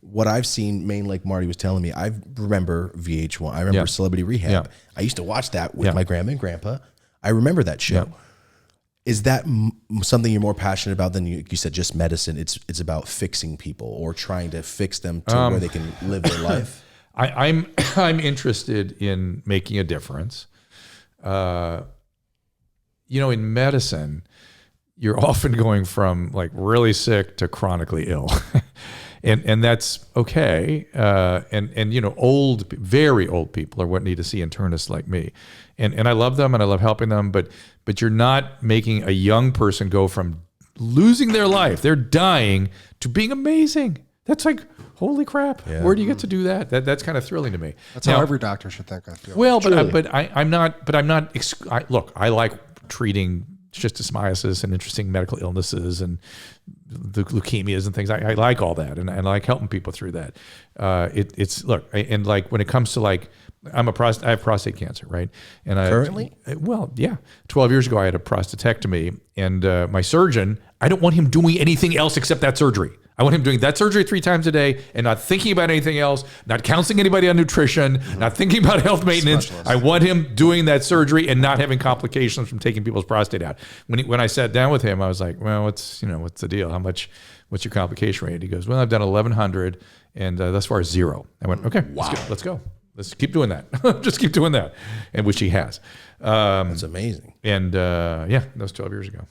what I've seen, mainly like Marty was telling me, I remember VH1. I remember Celebrity Rehab. Yeah. I used to watch that with my grandma and grandpa. I remember that show. Yeah. Is that something you're more passionate about than you said, just medicine? It's about fixing people or trying to fix them to where they can live their life? I'm interested in making a difference. In medicine, you're often going from like really sick to chronically ill. And that's okay. Very old people are what need to see internists like me. And I love them and I love helping them, but you're not making a young person go from losing their life, they're dying, to being amazing. That's like, holy crap! Yeah. Where do you get to do that? That's kind of thrilling to me. That's how every doctor should think. I feel. Well, I'm not. Look, I like treating schistosomiasis and interesting medical illnesses and the leukemias and things. I like all that, and I like helping people through that. And like when it comes to like, I have prostate cancer, right? And currently, 12 years ago I had a prostatectomy, and my surgeon, I don't want him doing anything else except that surgery. I want him doing that surgery 3 times a day and not thinking about anything else, not counseling anybody on nutrition, not thinking about health maintenance. Specialist. I want him doing that surgery and not having complications from taking people's prostate out. When I sat down with him, I was like, well, what's the deal? What's your complication rate? He goes, well, I've done 1,100 and thus far 0. I went, okay, wow. Let's go. Let's keep doing that. Just keep doing that. And which he has. That's amazing. And that was 12 years ago.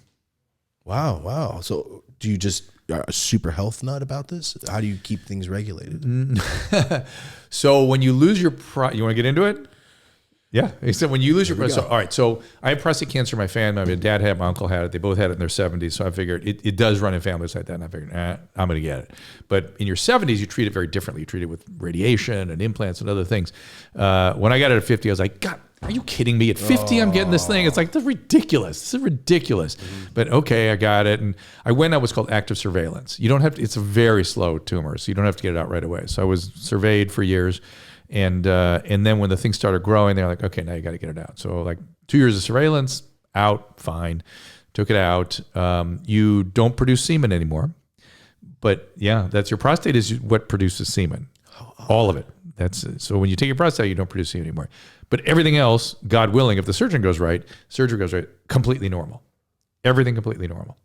Wow. So do you just a super health nut about this? How do you keep things regulated? So when you lose your you want to get into it? Yeah. He said when you lose your all right. So I have prostate cancer in my family. My dad had it, my uncle had it. They both had it in their 70s. So I figured it does run in families like that. And I figured, I'm going to get it. But in your 70s, you treat it very differently. You treat it with radiation and implants and other things. When I got it at 50, I was like, God, are you kidding me? At 50, I'm getting this thing. It's like, this is ridiculous. But okay, I got it. And I went on what's called active surveillance. You don't have to, it's a very slow tumor, so you don't have to get it out right away. So I was surveyed for years. And then when the thing started growing, they're like, okay, now you got to get it out. So like 2 years of surveillance, out, fine. Took it out. You don't produce semen anymore. But yeah, that's your prostate is what produces semen. All of it. So when you take your prostate, you don't produce semen anymore. But everything else, God willing, if the surgery goes right, completely normal. Everything completely normal.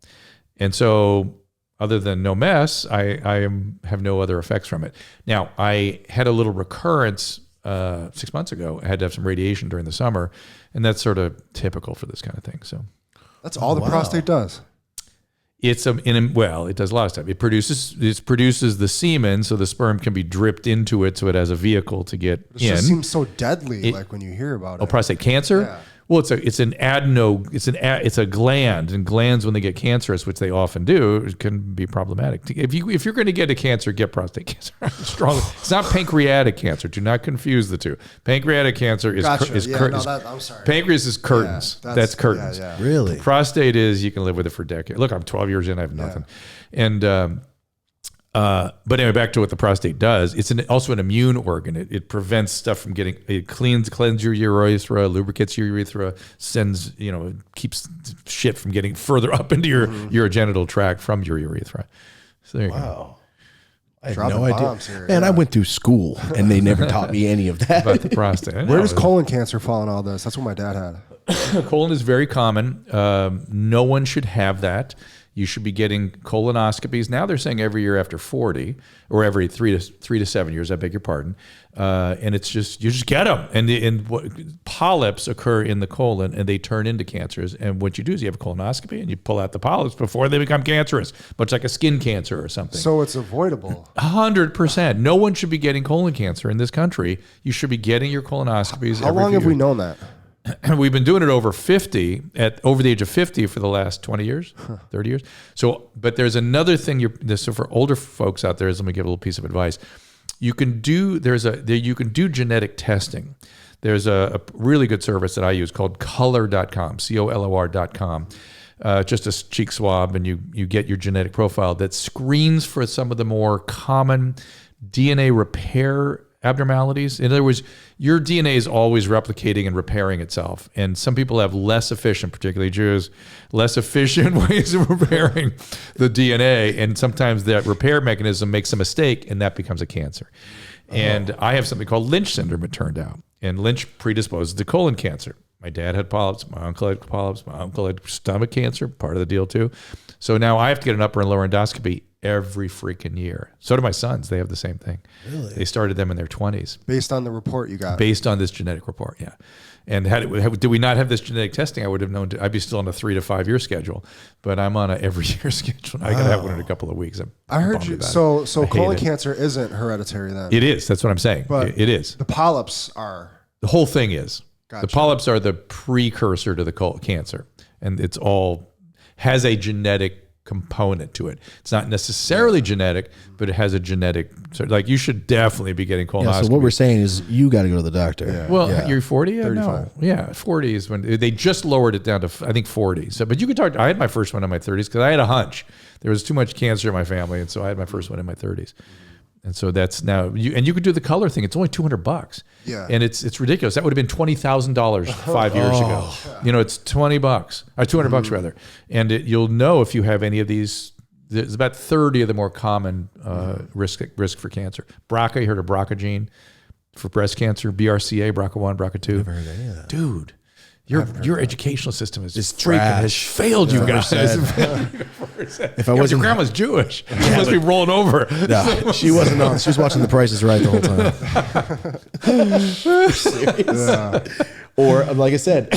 And so other than no mess, I have no other effects from it. Now, I had a little recurrence 6 months ago. I had to have some radiation during the summer, and that's sort of typical for this kind of thing. So that's all the prostate does. It does a lot of stuff. It produces the semen, so the sperm can be dripped into it, so it has a vehicle to get in. It just seems so deadly, like when you hear about it. Oh, prostate cancer? Yeah. Well, it's a gland, and glands when they get cancerous, which they often do, can be problematic. If you're going to get a cancer, get prostate cancer. Strong. It's not pancreatic cancer. Do not confuse the two. Pancreatic cancer is curtains. I'm sorry. Pancreas is curtains. Yeah, that's curtains. Yeah. Really? Prostate is you can live with it for decades. Look, I'm 12 years in. I have nothing, and But anyway, back to what the prostate does. It's also an immune organ. It prevents stuff from getting, it cleans your urethra, lubricates your urethra, sends, keeps shit from getting further up into your urogenital tract from your urethra. So there you go. I had no idea. Man, I went through school and they never taught me any of that. About the prostate. Where does colon cancer fall in all this? That's what my dad had. Colon is very common. No one should have that. You should be getting colonoscopies. Now they're saying every year after 40, or every 3 to 7 years. I beg your pardon. And it's just, you just get them. And polyps occur in the colon, and they turn into cancers. And what you do is you have a colonoscopy, and you pull out the polyps before they become cancerous, much like a skin cancer or something. So it's avoidable. 100%. No one should be getting colon cancer in this country. You should be getting your colonoscopies. How long have we known that? We've been doing it over the age of 50 for the last 20 years, 30 years. So, but there's another thing so for older folks out there, let me give a little piece of advice. You can do genetic testing. There's a really good service that I use called color.com, COLOR.com. Just a cheek swab, and you get your genetic profile that screens for some of the more common DNA repair abnormalities. In other words, your DNA is always replicating and repairing itself. And some people have less efficient, particularly Jews, less efficient ways of repairing the DNA. And sometimes that repair mechanism makes a mistake, and that becomes a cancer. And I have something called Lynch syndrome, it turned out. And Lynch predisposes to colon cancer. My dad had polyps. My uncle had polyps. My uncle had stomach cancer, part of the deal too. So now I have to get an upper and lower endoscopy every freaking year. So do my sons. They have the same thing. Really? They started them in their 20s. Based on the report you got? Based on this genetic report, yeah. And did we not have this genetic testing, I would have known. I'd be still on a 3 to 5 year schedule, but I'm on a every year schedule. I got to have one in a couple of weeks. I heard you. So colon cancer isn't hereditary then? It is. That's what I'm saying. But it is. The polyps are. The whole thing is. Gotcha. The polyps are the precursor to the cancer, and it's all has a genetic component to it. It's not necessarily genetic, but it has a genetic. So like you should definitely be getting colonoscopy. Yeah, so what we're saying is you got to go to the doctor. Yeah. Well, you're 40? 35. No. Yeah, 40 is when they just lowered it down to, I think, 40. So, but you could talk. I had my first one in my 30s because I had a hunch there was too much cancer in my family, and so I had my first one in my 30s. And so that's now you could do the color thing. It's only $200. Yeah. And it's ridiculous. That would have been $20,000 5 years ago. It's $20 or $200 rather. And you'll know if you have any of these. There's about 30 of the more common risk for cancer. BRCA, you heard of BRCA gene for breast cancer, BRCA, BRCA1, BRCA2. Never heard any of that. Dude, your educational system is It's freaking trash. has failed you guys. If I Your wasn't, grandma's Jewish. She must be rolling over. no, she wasn't on. She was watching The Price is Right the whole time. Or like I said,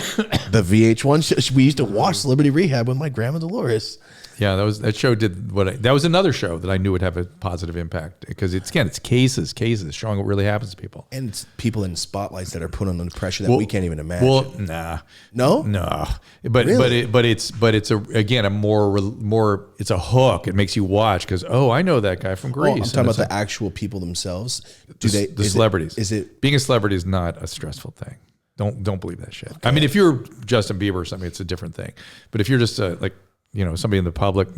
the VH1 we used to watch Celebrity Rehab with my grandma Dolores. Yeah, that show did that was another show that I knew would have a positive impact because it's cases showing what really happens to people. And it's people in spotlights that are put under pressure that we can't even imagine. Well, nah, no, but Really? it's a more it's a hook. It makes you watch because I know that guy from Greece. I'm talking about the actual people themselves. The celebrities. Is it being a celebrity is not a stressful thing? Don't believe that shit. Okay. I mean, if you're Justin Bieber or something, it's a different thing. But if you're just somebody in the public,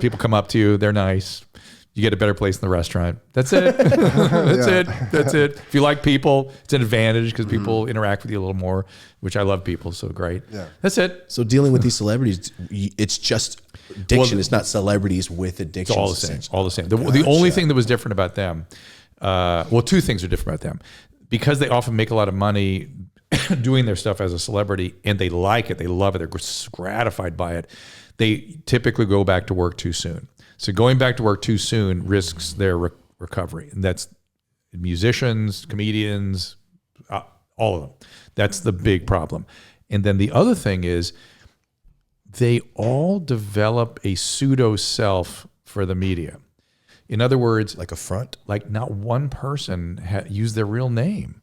people come up to you, they're nice. You get a better place in the restaurant. That's it. That's it. If you like people, it's an advantage because people interact with you a little more, which I love people. So great. Yeah. That's it. So dealing with these celebrities, it's just addiction. It's not celebrities with addiction. It's all the same. The only thing that was different about them, two things are different about them. Because they often make a lot of money doing their stuff as a celebrity and they like it, they love it, they're gratified by it, they typically go back to work too soon. So going back to work too soon risks their recovery. And that's musicians, comedians, all of them. That's the big problem. And then the other thing is they all develop a pseudo self for the media. In other words, like a front, like not one person used their real name.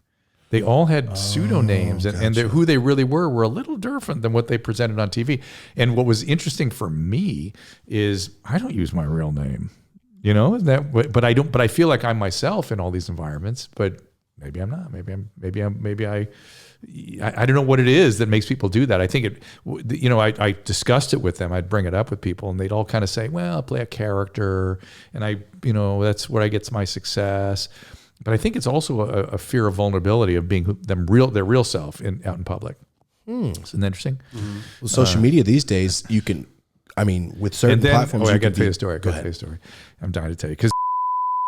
They all had pseudonames, and who they really were a little different than what they presented on TV. And what was interesting for me is I don't use my real name, but I don't. But I feel like I'm myself in all these environments. But maybe I'm not. I don't know what it is that makes people do that. I think I discussed it with them. I'd bring it up with people and they'd all kind of say, well, I'll play a character and that's where I get my success. But I think it's also a fear of vulnerability of being their real self out in public. Isn't that interesting? Mm-hmm. Well, social media these days, you can, with certain platforms. I got to tell you a story. I'm dying to tell you because.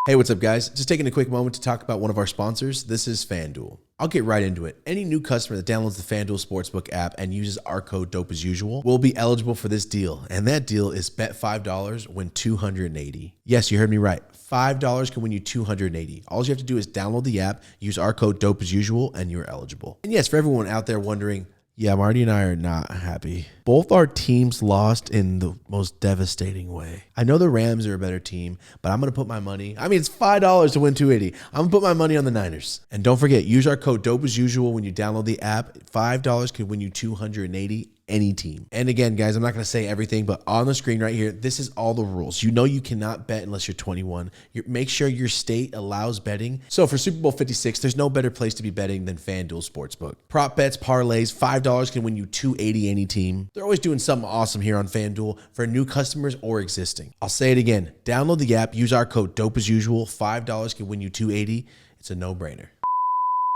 Hey, what's up, guys? Just taking a quick moment to talk about one of our sponsors. This is FanDuel. I'll get right into it. Any new customer that downloads the FanDuel Sportsbook app and uses our code Dope As Usual will be eligible for this deal. And that deal is bet $5, win $280. Yes, you heard me right. $5 can win you $280. All you have to do is download the app, use our code Dope As Usual, and you're eligible. And yes, for everyone out there wondering, yeah, Marty and I are not happy. Both our teams lost in the most devastating way. I know the Rams are a better team, but I'm going to put my money. It's $5 to win $280. I'm going to put my money on the Niners. And don't forget, use our code Dope As Usual when you download the app. $5 could win you $280. Any team. And again, guys, I'm not going to say everything, but on the screen right here, this is all the rules. You cannot bet unless you're 21. Make sure your state allows betting. So for Super Bowl 56, there's no better place to be betting than FanDuel Sportsbook. Prop bets, parlays, $5 can win you $280 any team. They're always doing something awesome here on FanDuel for new customers or existing. I'll say it again. Download the app, use our code Dope As Usual. $5 can win you $280. It's a no-brainer.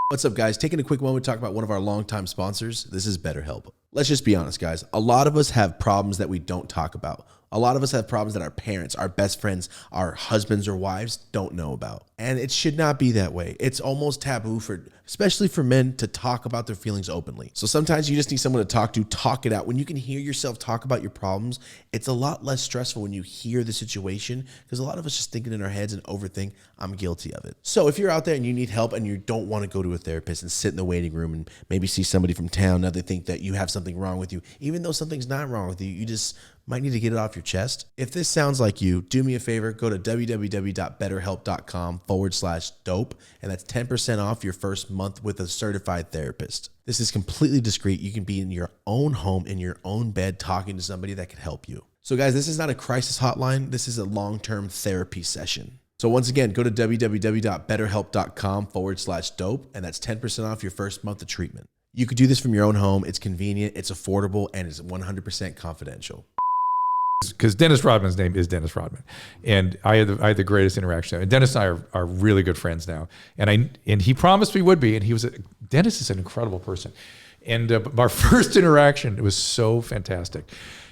What's up, guys? Taking a quick moment to talk about one of our longtime sponsors. This is BetterHelp. Let's just be honest, guys. A lot of us have problems that we don't talk about. A lot of us have problems that our parents, our best friends, our husbands or wives don't know about. And it should not be that way. It's almost taboo especially for men, to talk about their feelings openly. So sometimes you just need someone to talk it out. When you can hear yourself talk about your problems, it's a lot less stressful when you hear the situation, because a lot of us just thinking in our heads and overthink. I'm guilty of it. So if you're out there and you need help and you don't want to go to a therapist and sit in the waiting room and maybe see somebody from town, now they think that you have something wrong with you, even though something's not wrong with you, you just might need to get it off your chest. If this sounds like you, do me a favor, go to www.betterhelp.com/dope, and that's 10% off your first month with a certified therapist. This is completely discreet. You can be in your own home, in your own bed, talking to somebody that can help you. So guys, this is not a crisis hotline. This is a long-term therapy session. So once again, go to www.betterhelp.com/dope, and that's 10% off your first month of treatment. You could do this from your own home. It's convenient, it's affordable, and it's 100% confidential. Because Dennis Rodman's name is Dennis Rodman, and I had the greatest interaction. And Dennis and I are really good friends now. And he promised we would be. And Dennis is an incredible person. And our first interaction, it was so fantastic.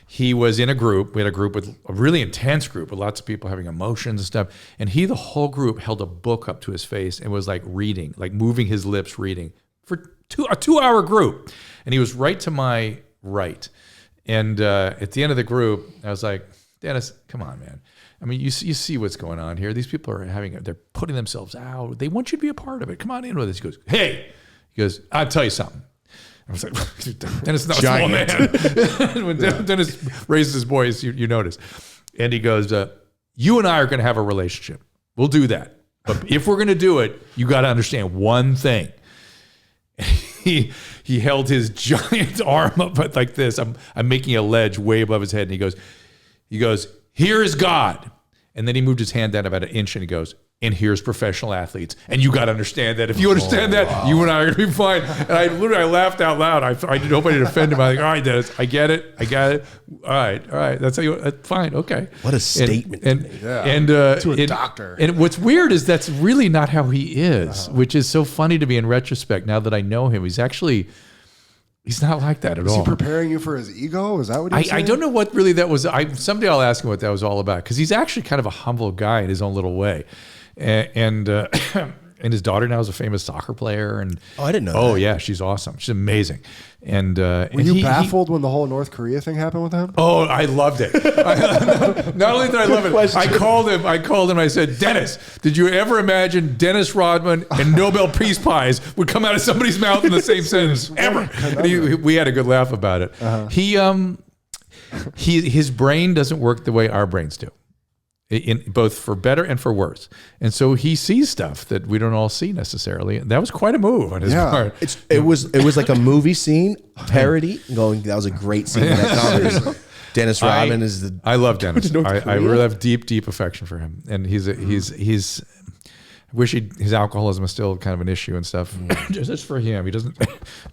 He was in a group. We had a really intense group with lots of people having emotions and stuff. And the whole group held a book up to his face and was like reading, like moving his lips, reading for a 2-hour group. And he was right to my right. And at the end of the group, I was like, Dennis, come on, man. You see what's going on here. These people are they're putting themselves out. They want you to be a part of it. Come on in with us. He goes, hey. He goes, I'll tell you something. I was like, Dennis is not a small man. When Dennis raises his voice, you notice. And he goes, you and I are going to have a relationship. We'll do that. But if we're going to do it, you got to understand one thing. He held his giant arm up like this. I'm making a ledge way above his head, and he goes, here is God. And then he moved his hand down about an inch, and he goes, and here's professional athletes. And you got to understand that. If you understand that, you and I are going to be fine. And I laughed out loud. I hope I didn't offend him. I'm like, all right, Dennis, I get it. All right. That's how you, fine, okay. What a statement. To a doctor. And what's weird is that's really not how he is, which is so funny to me in retrospect. Now that I know him, he's not like that at all. Is he preparing you for his ego? Is that what he's saying? I don't know what really that was. Someday I'll ask him what that was all about, because he's actually kind of a humble guy in his own little way. And his daughter now is a famous soccer player. And I didn't know that. Oh, yeah, she's awesome. She's amazing. And were you baffled when the whole North Korea thing happened with him? Oh, I loved it. Not only did I love it, I called him. I said, Dennis, did you ever imagine Dennis Rodman and Nobel Peace Prize would come out of somebody's mouth in the same sentence ever? And we had a good laugh about it. His brain doesn't work the way our brains do. In both for better and for worse. And so he sees stuff that we don't all see necessarily. And that was quite a move on his part. It was like a movie scene parody going, that was a great scene in that comedy. Dennis Rodman I love Dennis. I really have deep affection for him. And he's I wish his alcoholism is still kind of an issue and stuff. Just for him. He doesn't,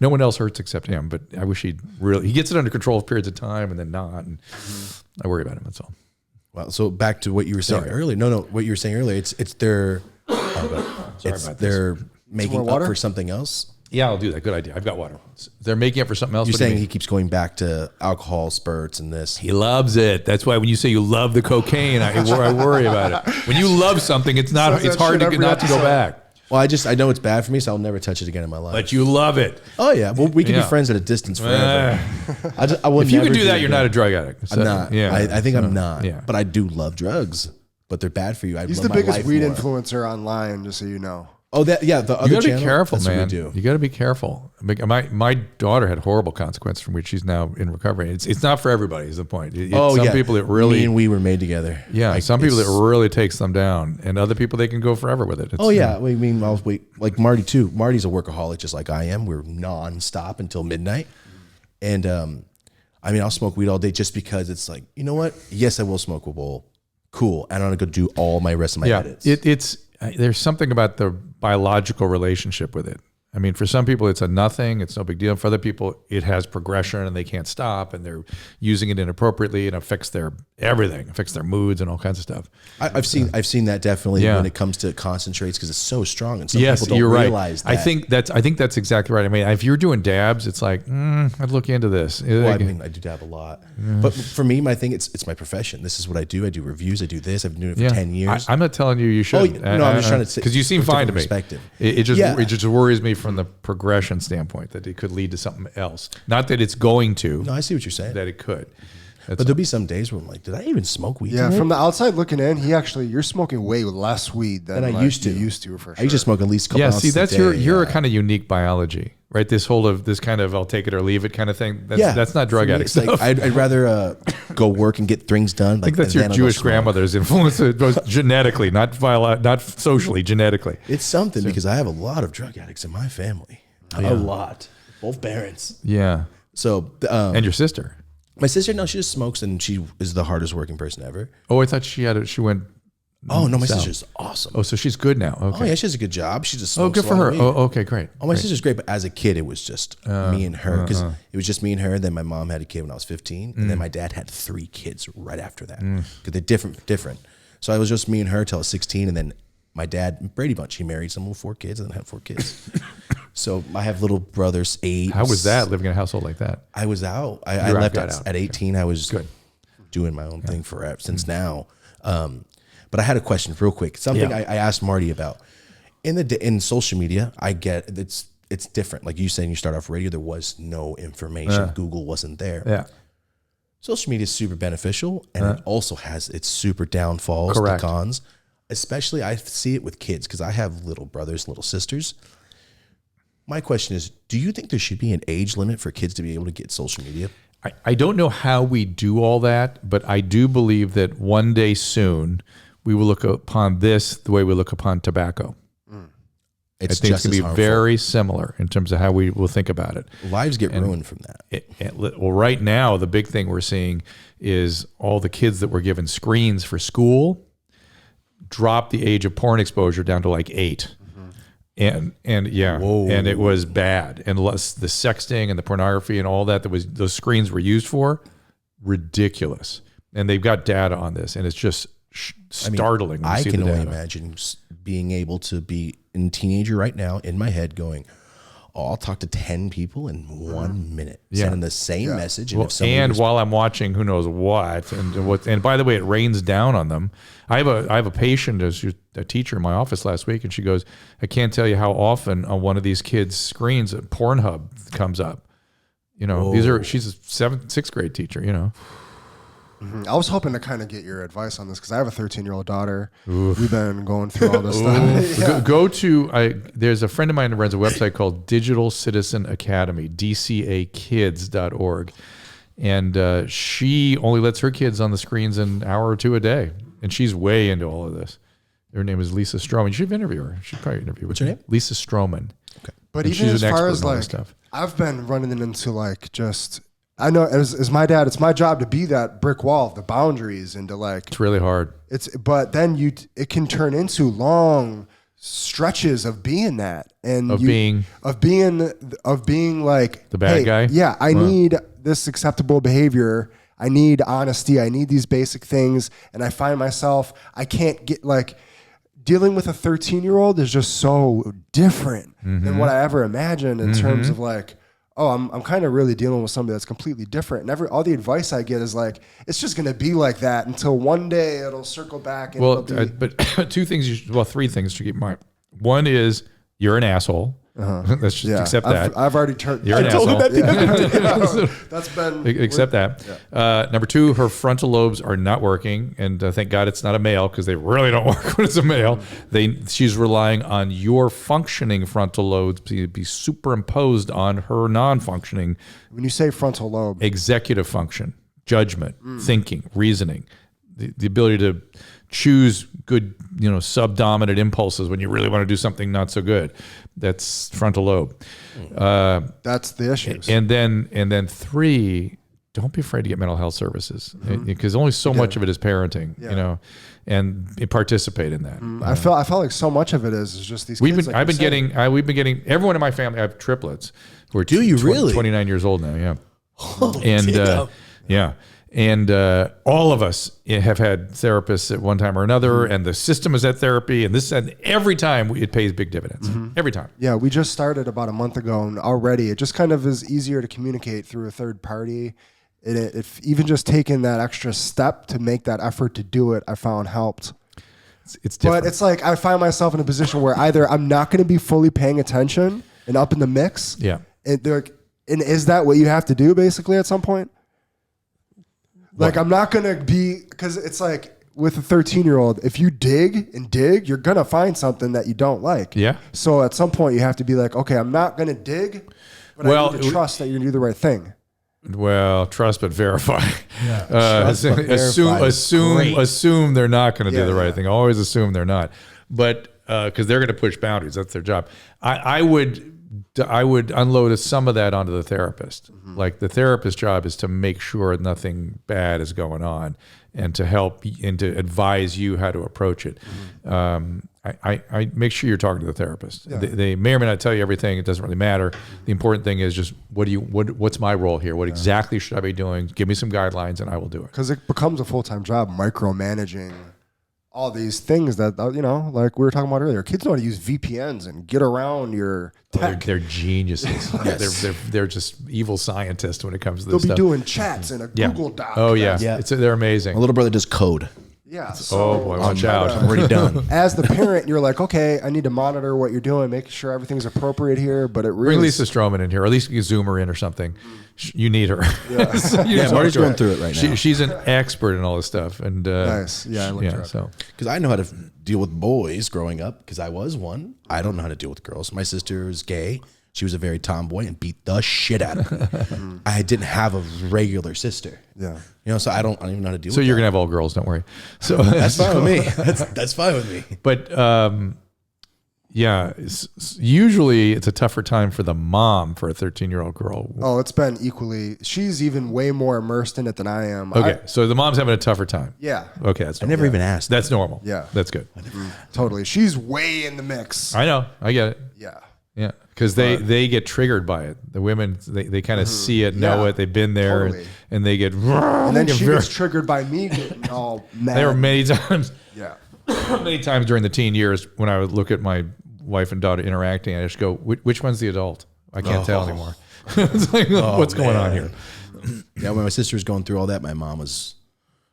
no one else hurts except him, but I wish he gets it under control for periods of time and then not. And I worry about him. That's all. Well, so back to what you were saying earlier. No, what you were saying earlier. It's they're making up for something else. Yeah, I'll do that. Good idea. I've got water. They're making up for something else. You're saying he keeps going back to alcohol spurts and this. He loves it. That's why when you say you love the cocaine, I worry about it. When you love something, it's hard to not to go back. Well, I know it's bad for me, so I'll never touch it again in my life. But you love it. Oh yeah. Well, we can be friends at a distance forever. If you can do that, you're not a drug addict. I'm not. Yeah. I think I'm not. Yeah. But I do love drugs. But they're bad for you. He's the biggest weed influencer online, just so you know. Oh, the other channel. You gotta be careful, man. What we do. You gotta be careful. My daughter had horrible consequences from which she's now in recovery. It's not for everybody. Is the point? Some people it really. Me and we were made together. Yeah, some people it really takes them down, and other people they can go forever with it. Like Marty too. Marty's a workaholic, just like I am. We're nonstop until midnight, and I'll smoke weed all day just because it's like, you know what? Yes, I will smoke a bowl. Cool. And I'm gonna go do all my rest of my edits. There's something about the biological relationship with it. I mean, for some people, it's a nothing. It's no big deal. For other people, it has progression and they can't stop and they're using it inappropriately and it affects their everything, affects their moods and all kinds of stuff. I've seen that definitely when it comes to concentrates because it's so strong and some people don't realize that. I think that's exactly right. I mean, if you're doing dabs, it's like, I'd look into this. Well, I do dab a lot. But for me, my thing, it's my profession. This is what I do. I do reviews. I do this. I've been doing it for 10 years. I'm not telling you should. I'm just trying to say. Because you seem fine to me. It just worries me from the progression standpoint that it could lead to something else. Not that it's going to. No, I see what you're saying. That it could. But there'll be some days where I'm like, did I even smoke weed? Yeah, from the outside looking in, you're smoking way less weed than I used to. For sure. I used to smoke at least a couple ounces that's a day. you're a kind of unique biology, right? This kind of I'll take it or leave it kind of thing. That's not drug addict stuff. Like, I'd rather go work and get things done. I think that's your Jewish grandmother's influence, both genetically, not socially, genetically. It's something because I have a lot of drug addicts in my family. A lot. Both parents. Yeah. So and your sister. My sister, no, she just smokes and she is the hardest working person ever. Oh, I thought she went. Oh no, my sister's awesome. Oh, so she's good now. Okay. Oh yeah, she has a good job. She just smokes. Oh, good for her. Oh, okay, great. Oh, my sister's great, but as a kid, it was just me and her because it was just me and her. Then my mom had a kid when I was 15, and then my dad had 3 kids right after that because they're different. So it was just me and her till I was 16, and then my dad, Brady Bunch, he married someone with 4 kids and then had 4 kids. So I have little brothers, 8. How was that living in a household like that? I was out. I left at 18. I was doing my own thing forever since now. But I had a question real quick. Something I asked Marty about. In social media, I get it's different. Like you saying, you start off radio, there was no information. Google wasn't there. Yeah. Social media is super beneficial, and it also has its super downfalls, the cons. Especially, I see it with kids because I have little brothers, little sisters. My question is, do you think there should be an age limit for kids to be able to get social media? I don't know how we do all that, but I do believe that one day soon we will look upon this the way we look upon tobacco. I think it's going to be very similar in terms of how we will think about it. Lives get ruined from that. Well, right now, the big thing we're seeing is all the kids that were given screens for school drop the age of porn exposure down to like 8. And it was bad. And the sexting and the pornography and all that those screens were used for, ridiculous. And they've got data on this, and it's just startling. I can only imagine being able to be a teenager right now in my head going, I'll talk to 10 people in 1 minute, sending the same message. And while I'm watching, who knows what, and by the way, it rains down on them. I have a patient, a teacher in my office last week, and she goes, I can't tell you how often on one of these kids' screens, Pornhub comes up. She's a 6th grade teacher, I was hoping to kind of get your advice on this because I have a 13-year-old daughter. Oof. We've been going through all this stuff. There's a friend of mine that runs a website called Digital Citizen Academy, dcakids.org. And she only lets her kids on the screens an hour or 2 a day. And she's way into all of this. Her name is Lisa Stroman. You should interview her. She'd probably interview her. What's her name? Lisa Stroman. Okay. But even as far as stuff. I've been running into just... I know as my dad, it's my job to be that brick wall of the boundaries and to it's really hard. But then it can turn into long stretches of being that and Of being like the bad guy? Yeah, I need this acceptable behavior. I need honesty. I need these basic things. And I find myself, I can't get like dealing with a 13-year-old is just so different than what I ever imagined in terms of like, oh, I'm kind of really dealing with somebody that's completely different. And all the advice I get is like, it's just going to be like that until one day it'll circle back. And Well, but three things to keep in mind. One is you're an asshole. Let's just accept that. I've already turned. You're an asshole. That's been Accept that. Number two, her frontal lobes are not working, and thank God it's not a male because they really don't work when it's a male. She's relying on your functioning frontal lobes to be superimposed on her non-functioning. When you say frontal lobe, executive function, judgment, thinking, reasoning, the ability to choose good, subdominant impulses when you really want to do something not so good. That's frontal lobe. that's the issues. And then three, don't be afraid to get mental health services because only so much of it is parenting, and participate in that. I felt like so much of it is just these. We've been getting everyone in my family. I have triplets who are really 29 years old now. Yeah, and all of us have had therapists at one time or another, and the system is at therapy, and every time it pays big dividends. Every time. Yeah, we just started about a month ago, and already it just kind of is easier to communicate through a third party. If even just taking that extra step to make that effort to do it, I found helped. It's different. But it's like I find myself in a position where either I'm not going to be fully paying attention and up in the mix. Yeah. And is that what you have to do basically at some point? Like, I'm not going to be, because it's like with a 13-year-old, if you dig, you're going to find something that you don't like. Yeah. So at some point you have to be like, okay, I'm not going to dig, but I need to trust that you're going to do the right thing. Well, trust but verify. Verify. Assume they're not going to do the right yeah. thing. Always assume they're not. But because they're going to push boundaries. That's their job. I would unload some of that onto the therapist. Like the therapist's job is to make sure nothing bad is going on and to help and to advise you how to approach it. I make sure you're talking to the therapist. Yeah. They may or may not tell you everything. It doesn't really matter. The important thing is just what's my role here? What exactly should I be doing? Give me some guidelines and I will do it. Because it becomes a full-time job micromanaging all these things that, like we were talking about earlier. Kids know how to use VPNs and get around your tech. They're geniuses. Yes. They're just evil scientists when it comes to They'll this be stuff. doing chats in a Google Doc. Oh, yeah. They're amazing. My little brother does code. Yeah. Oh, boy, watch out. I'm already done. As the parent, you're like, okay, I need to monitor what you're doing, make sure everything's appropriate here. But it really Bring Lisa Stroman in here, or at least you can Zoom her in or something. You need her. Yeah, Marty's going through it right now. She's an expert in all this stuff. And nice. Yeah, I looked her up. So Because I know how to deal with boys growing up because I was one. I don't know how to deal with girls. My sister is gay. She was a very tomboy and beat the shit out of me. I didn't have a regular sister. Yeah. So I don't even know how to deal with So you're that. gonna have all girls, don't worry. So That's fine with me. That's fine with me. But usually it's a tougher time for the mom for a 13-year-old girl. Oh, it's been equally. She's even way more immersed in it than I am. Okay, so the mom's having a tougher time. Yeah. Okay, that's I normal. never even asked. That's normal. Yeah. That's good. Totally. She's way in the mix. I know. I get it. Yeah. Yeah, because they get triggered by it. The women, they kind of see it, know Yeah, it, they've been there, totally. and they get. And then she gets triggered by me getting all mad. There were many times. Yeah. Many times during the teen years when I would look at my wife and daughter interacting, I just go, which one's the adult? I can't tell anymore. It's like, what's going on here? Yeah, when my sister was going through all that, my mom was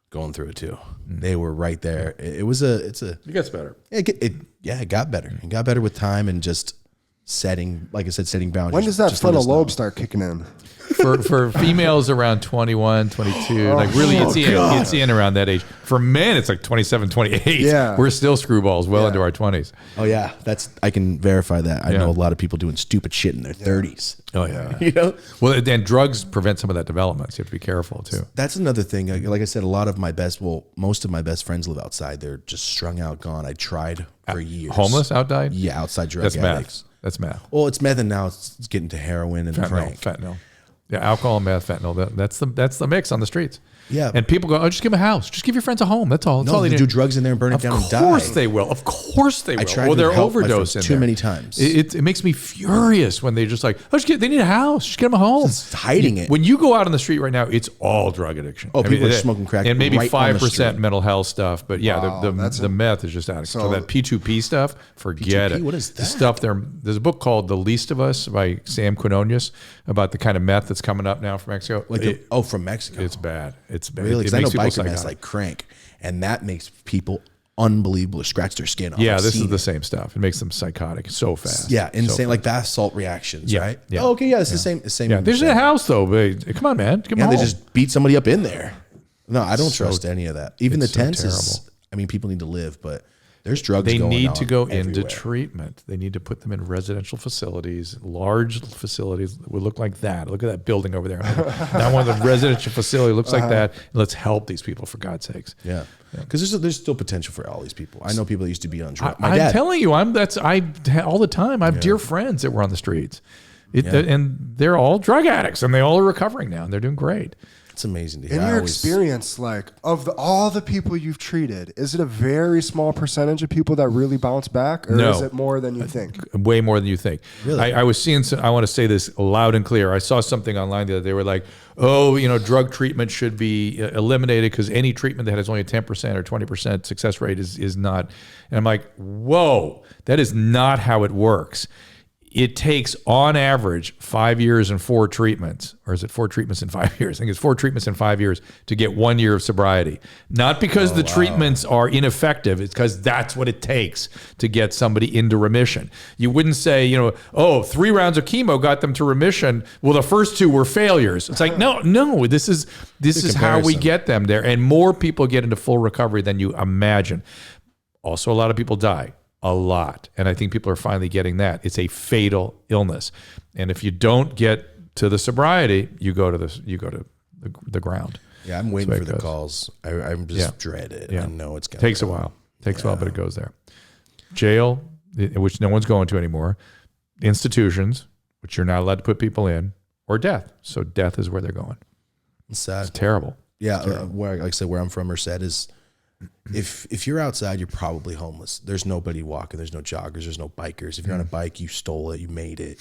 going through it too. They were right there. It gets better. It got better. It got better with time and just setting boundaries. When does that Just frontal let us know. lobe start kicking in? For females around 21, 22, like really it's in around that age. For men, it's like 27, 28. Yeah. We're still screwballs well into our 20s. Oh yeah, I can verify that. I know a lot of people doing stupid shit in their 30s. Oh yeah. Well, and drugs prevent some of that development, so you have to be careful too. That's another thing. Like I said, most of my best friends live outside. They're just strung out, gone. I tried for years. Homeless, outdied? Yeah, outside drug That's addicts. meth. That's meth. Well, it's meth, and now it's getting to heroin and crank. Fentanyl. Yeah, alcohol, meth, fentanyl. That's the mix on the streets. Yeah. And people go, oh, just give them a house. Just give your friends a home. That's all. That's all No, they they do. do drugs in there and burn it down and die. Of course they will. Of course they will. I tried Or to they're help my overdosing friends too many times. It makes me furious when they just like, oh, they need a house. Just get them a home. Just hiding it. When you go out on the street right now, it's all drug addiction. Oh, people are smoking crack and maybe right on the 5% street. mental health stuff. But yeah, Wow, the meth is just out of control. So that P2P stuff, forget P2P, it. what is The that? stuff there's a book called The Least of Us by Sam Quinones about the kind of meth that's coming up now from Mexico. From Mexico. It's bad. It's bad. Really? It Because I know makes people biker meth's psychotic. like crank, and that makes people unbelievable scratch their skin off. Yeah, I've this is seen the it. same stuff. It makes them psychotic so fast. Yeah, insane. So Like bath salt reactions, Yeah, right? yeah. Oh, okay, yeah, it's the same. yeah, there's a house though. But come on, man. Give them Yeah, a they home. just beat somebody up in there. No, I don't So- trust any of that. Even the it's so tents is. terrible. I mean, people need to live, but there's drugs. They going need on to go into everywhere. treatment. They need to put them in residential facilities, large facilities that would look like that. Look at that building over there. Now one of the residential facility looks like that. Let's help these people, for God's sakes. Yeah, because there's still potential for all these people. I know people that used to be on drugs. My I'm dad. telling you, all the time. I have dear friends that were on the streets, and they're all drug addicts, and they all are recovering now, and they're doing great. It's amazing to hear. In I your always- experience, like of all the people you've treated, is it a very small percentage of people that really bounce back, or No. is it more than you think? Way more than you think. Really? I was seeing. I want to say this loud and clear. I saw something online the other day. They were like, "Oh, drug treatment should be eliminated because any treatment that has only a 10% or 20% success rate is not." And I'm like, "Whoa, that is not how it works." It takes, on average, 5 years and 4 treatments, or is it 4 treatments in 5 years? I think it's 4 treatments in 5 years to get 1 year of sobriety. Not because the treatments are ineffective, it's because that's what it takes to get somebody into remission. You wouldn't say, 3 rounds of chemo got them to remission. Well, the first 2 were failures. It's like, no, this is how we comparison. get them there. And more people get into full recovery than you imagine. Also, a lot of people die. A lot. And I think people are finally getting that. It's a fatal illness. And if you don't get to the sobriety, you go to the ground. Yeah, I'm waiting That's for the the way it calls. I'm just dread it. Yeah. I know it's going Takes a while. Takes a while, but it goes there. Jail, which no one's going to anymore. Institutions, which you're not allowed to put people in, or death. So death is where they're going. It's sad. It's terrible. Yeah, where like I said, where I'm from, Merced is if you're outside, you're probably homeless. There's nobody walking. There's no joggers. There's no bikers. If you're on a bike, you stole it. You made it.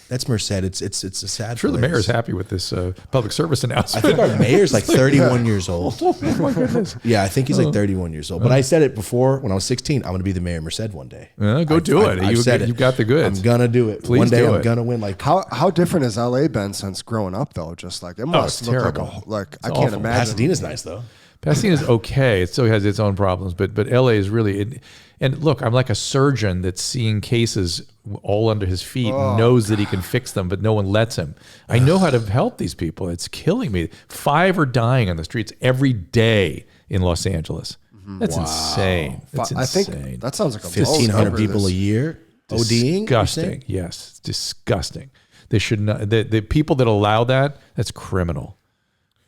That's Merced. It's a sad. I'm sure the place. mayor's happy with this public service I announcement. think our mayor's like 31 years old. Oh my goodness. Yeah, I think he's like 31 years old. But I said it before when I was 16. I'm going to be the mayor of Merced one day. Go do it. I've said it. You've got the goods. I'm gonna do it. Please one day do I'm it. gonna win. Like How different has LA been since growing up though? Just like it must it's look terrible. like I awful. can't imagine. Pasadena's nice though. Pasadena's okay. It still has its own problems, but LA is really. And look, I'm like a surgeon that's seeing cases all under his feet, and knows that he can fix them, but no one lets him. I know how to help these people. It's killing me. 5 are dying on the streets every day in Los Angeles. That's insane. That's I insane. think that sounds like a 1,500 people a year ODing. Disgusting. Yes, it's disgusting. They should not. The people that allow that, that's criminal.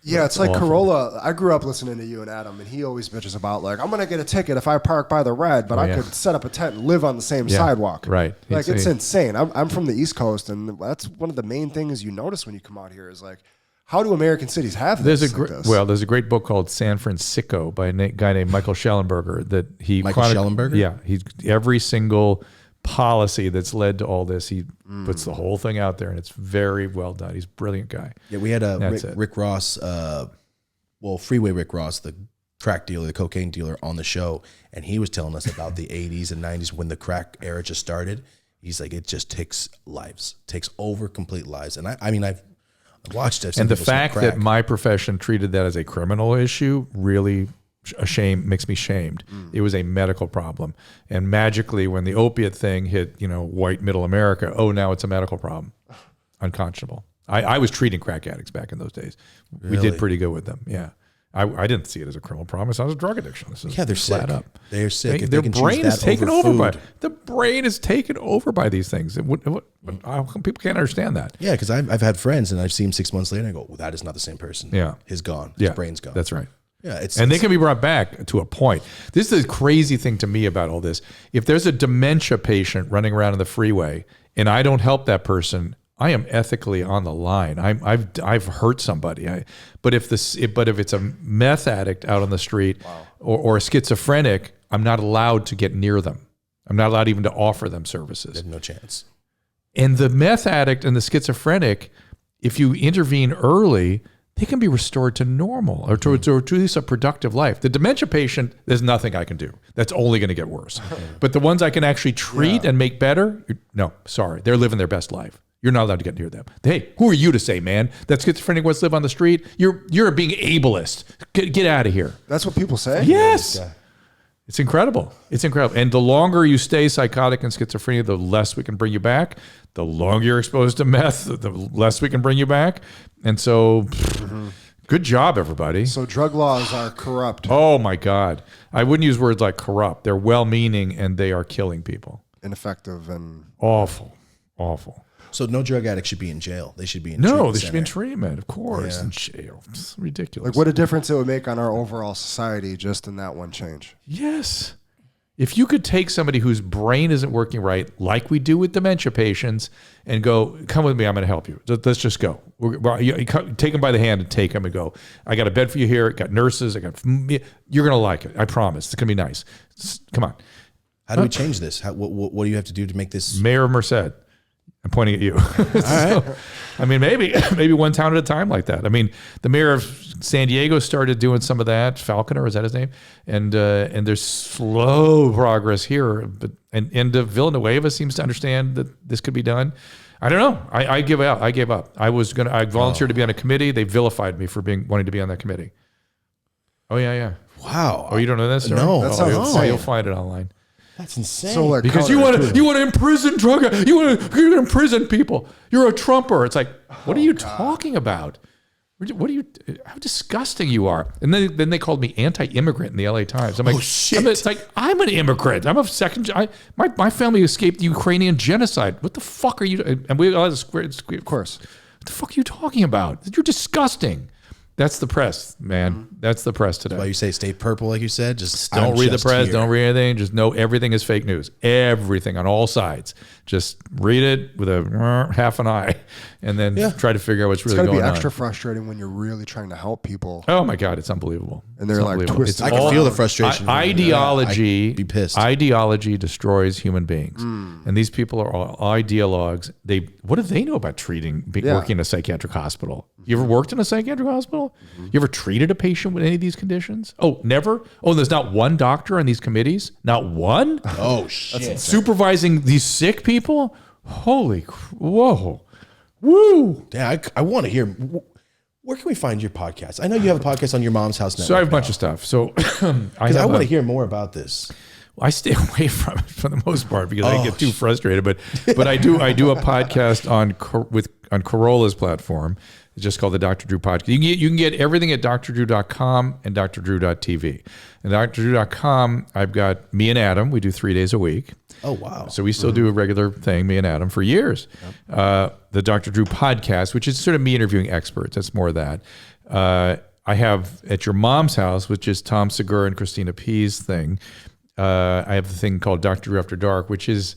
Yeah, it's like awful. Corolla. I grew up listening to you and Adam, and he always bitches about like, I'm gonna get a ticket if I park by the red, but I yeah. could set up a tent and live on the same Yeah, sidewalk. right. Like it's insane. I'm from the East Coast, and that's one of the main things you notice when you come out here is like, how do American cities have this? There's there's a great book called San Francisco by a guy named Michael Schellenberger that he Michael Schellenberger? Yeah, he's every single policy that's led to all this. He puts the whole thing out there, and it's very well done. He's a brilliant guy. Yeah, we had That's Rick Ross, Freeway Rick Ross, the crack dealer, the cocaine dealer on the show. And he was telling us about the 80s and 90s when the crack era just started. He's like, it just takes lives, takes over complete lives. And I've watched it. And the fact that my profession treated that as a criminal issue really makes me shamed. It was a medical problem. And magically, when the opiate thing hit, white middle America, now it's a medical problem. Unconscionable. I was treating crack addicts back in those days. We Really? did pretty good with them. Yeah. I didn't see it as a criminal problem. I saw it as a drug addiction. This is they're flat sick. up. They're sick. If Their they can brain choose is that taken over over by food. the brain is taken over by these things. How come people can't understand that? Yeah, because I've had friends and I've seen 6 months later and I go, well, that is not the same person. Yeah. His gone. Yeah, His brain's gone. That's right. Yeah, And they can be brought back to a point. This is the crazy thing to me about all this. If there's a dementia patient running around in the freeway and I don't help that person, I am ethically on the line. I've hurt somebody. But if it's a meth addict out on the street or a schizophrenic, I'm not allowed to get near them. I'm not allowed even to offer them services. There's no chance. And the meth addict and the schizophrenic, if you intervene early, they can be restored to normal or to at least a productive life. The dementia patient, there's nothing I can do. That's only going to get worse. But the ones I can actually treat and make better, no, sorry. They're living their best life. You're not allowed to get near them. Hey, who are you to say, man, that schizophrenic wants to live on the street? You're being ableist. Get out of here. That's what people say? Yes. It's incredible. It's incredible. And the longer you stay psychotic and schizophrenia, the less we can bring you back. The longer you're exposed to meth, the less we can bring you back. And so, good job, everybody. So drug laws are corrupt. Oh, my God. I wouldn't use words like corrupt. They're well-meaning, and they are killing people. Ineffective and... Awful. Awful. So no drug addicts should be in jail. They should be in No, they should be in treatment, of course. Yeah. In jail. It's ridiculous. Like, what a difference it would make on our overall society just in that one change. Yes. If you could take somebody whose brain isn't working right, like we do with dementia patients, and go, come with me, I'm going to help you. Let's just go. You take them by the hand and take them and go, I got a bed for you here. I got nurses. You're going to like it. I promise. It's going to be nice. Come on. How do we change this? What do you have to do to make this? Mayor of Merced. I'm pointing at you. So, I mean, maybe one town at a time like that. I mean, the mayor of San Diego started doing some of that. Falconer, is that his name? And there's slow progress here. But and Villanueva seems to understand that this could be done. I don't know. I give out. I gave up. I volunteered to be on a committee. They vilified me for wanting to be on that committee. Oh yeah. Wow. Oh, you don't know that story? No. That sounds insane. You'll find it online. That's insane. So like, Because you want to imprison you want to imprison people. You're a Trumper. It's like, what are you talking about? What are you? How disgusting you are! And then they called me anti-immigrant in the LA Times. I'm like, shit! It's like I'm an immigrant. I'm a second. My family escaped the Ukrainian genocide. What the fuck are you? And we all had a square. Of course. What the fuck are you talking about? You're disgusting. That's the press, man. That's the press today. Why you say stay purple, like you said? Just Don't read the press. Don't read anything. Just know everything is fake news. Everything on all sides. Just read it with a half an eye, and then try to figure out what's really going on. It's got to be extra frustrating when you're really trying to help people. Oh my God, it's unbelievable. And they're like twisted. I can feel the frustration. Ideology. I'd be pissed. Ideology destroys human beings, and these people are all ideologues. What do they know about working in a psychiatric hospital? You ever worked in a psychiatric hospital? You ever treated a patient with any of these conditions? Oh, never? Oh, there's not one doctor on these committees? Not one? Oh, shit. Supervising these sick people? Holy, whoa. Woo. Yeah, I want to hear. Where can we find your podcast? I know you have a podcast on your mom's house network. So I have a bunch of stuff. So I want to hear more about this. I stay away from it for the most part because I get too frustrated. But I do a podcast on Corolla's platform. It's just called the Dr. Drew Podcast. You can get everything at drdrew.com and drdrew.tv. And drdrew.com, I've got me and Adam. We do 3 days a week. Oh, wow. So we still do a regular thing, me and Adam, for years. The Dr. Drew Podcast, which is sort of me interviewing experts. That's more of that. I have At Your Mom's House, which is Tom Segura and Christina P's thing. I have the thing called Dr. Drew After Dark, which is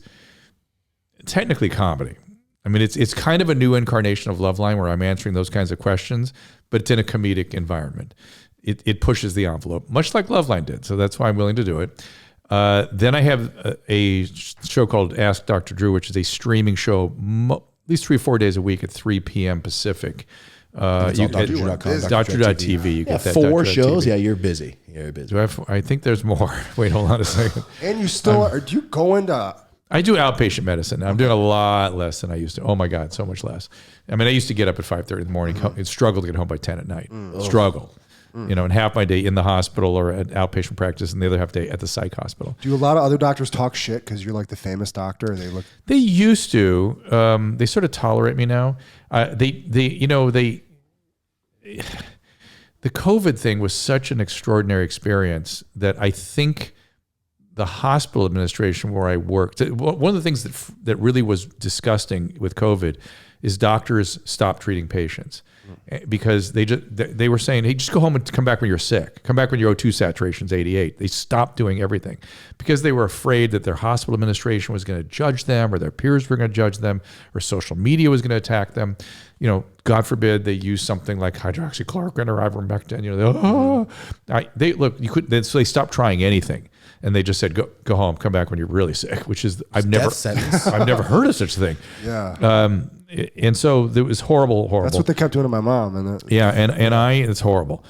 technically comedy. I mean, it's kind of a new incarnation of Loveline where I'm answering those kinds of questions, but it's in a comedic environment. It pushes the envelope, much like Loveline did. So that's why I'm willing to do it. Then I have a show called Ask Dr. Drew, which is a streaming show at least 3 or 4 days a week at 3 p.m. Pacific. Drdrew.com. Dr.TV. You get that. 4 shows. Yeah, you're busy. You're busy. I think there's more. Wait, hold on a second. And you still do you go into? I do outpatient medicine now. I'm doing a lot less than I used to. Oh my God, so much less. I mean, I used to get up at 5:30 in the morning and struggle to get home by 10 at night. Struggle. And half my day in the hospital or at outpatient practice and the other half day at the psych hospital. Do a lot of other doctors talk shit because you're like the famous doctor? They used to. They sort of tolerate me now. The COVID thing was such an extraordinary experience that I think the hospital administration where I worked, one of the things that really was disgusting with COVID is doctors stopped treating patients because they were saying, hey, just go home and come back when you're sick. Come back when your O2 saturation's 88. They stopped doing everything because they were afraid that their hospital administration was going to judge them, or their peers were going to judge them, or social media was going to attack them. You know, God forbid they use something like hydroxychloroquine or ivermectin. You know, so they stopped trying anything. And they just said, go home, come back when you're really sick, which is, I've never heard of such a thing. Yeah. And so it was horrible. That's what they kept doing to my mom. And it's horrible.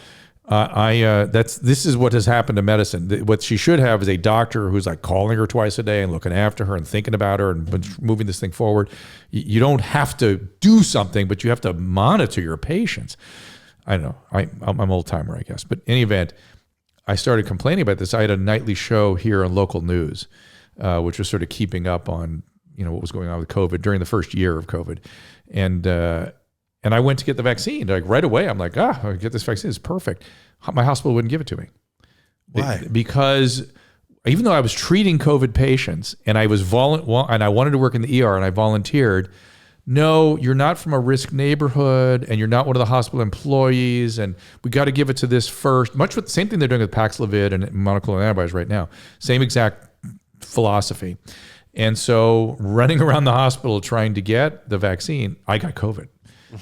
This is what has happened to medicine. What she should have is a doctor who's like calling her twice a day and looking after her and thinking about her and moving this thing forward. You don't have to do something, but you have to monitor your patients. I don't know. I'm an old timer, I guess. But in any event, I started complaining about this. I had a nightly show here on local news, which was sort of keeping up on, you know, what was going on with COVID during the first year of COVID. And I went to get the vaccine. Like right away, I'm like, I get this vaccine. It's perfect. My hospital wouldn't give it to me. Why? Because even though I was treating COVID patients and I was and I wanted to work in the ER and I volunteered, no, you're not from a risk neighborhood and you're not one of the hospital employees, and we got to give it to this first. Much with the same thing they're doing with Paxlovid and monoclonal antibodies right now. Same exact philosophy. And so running around the hospital trying to get the vaccine, I got COVID.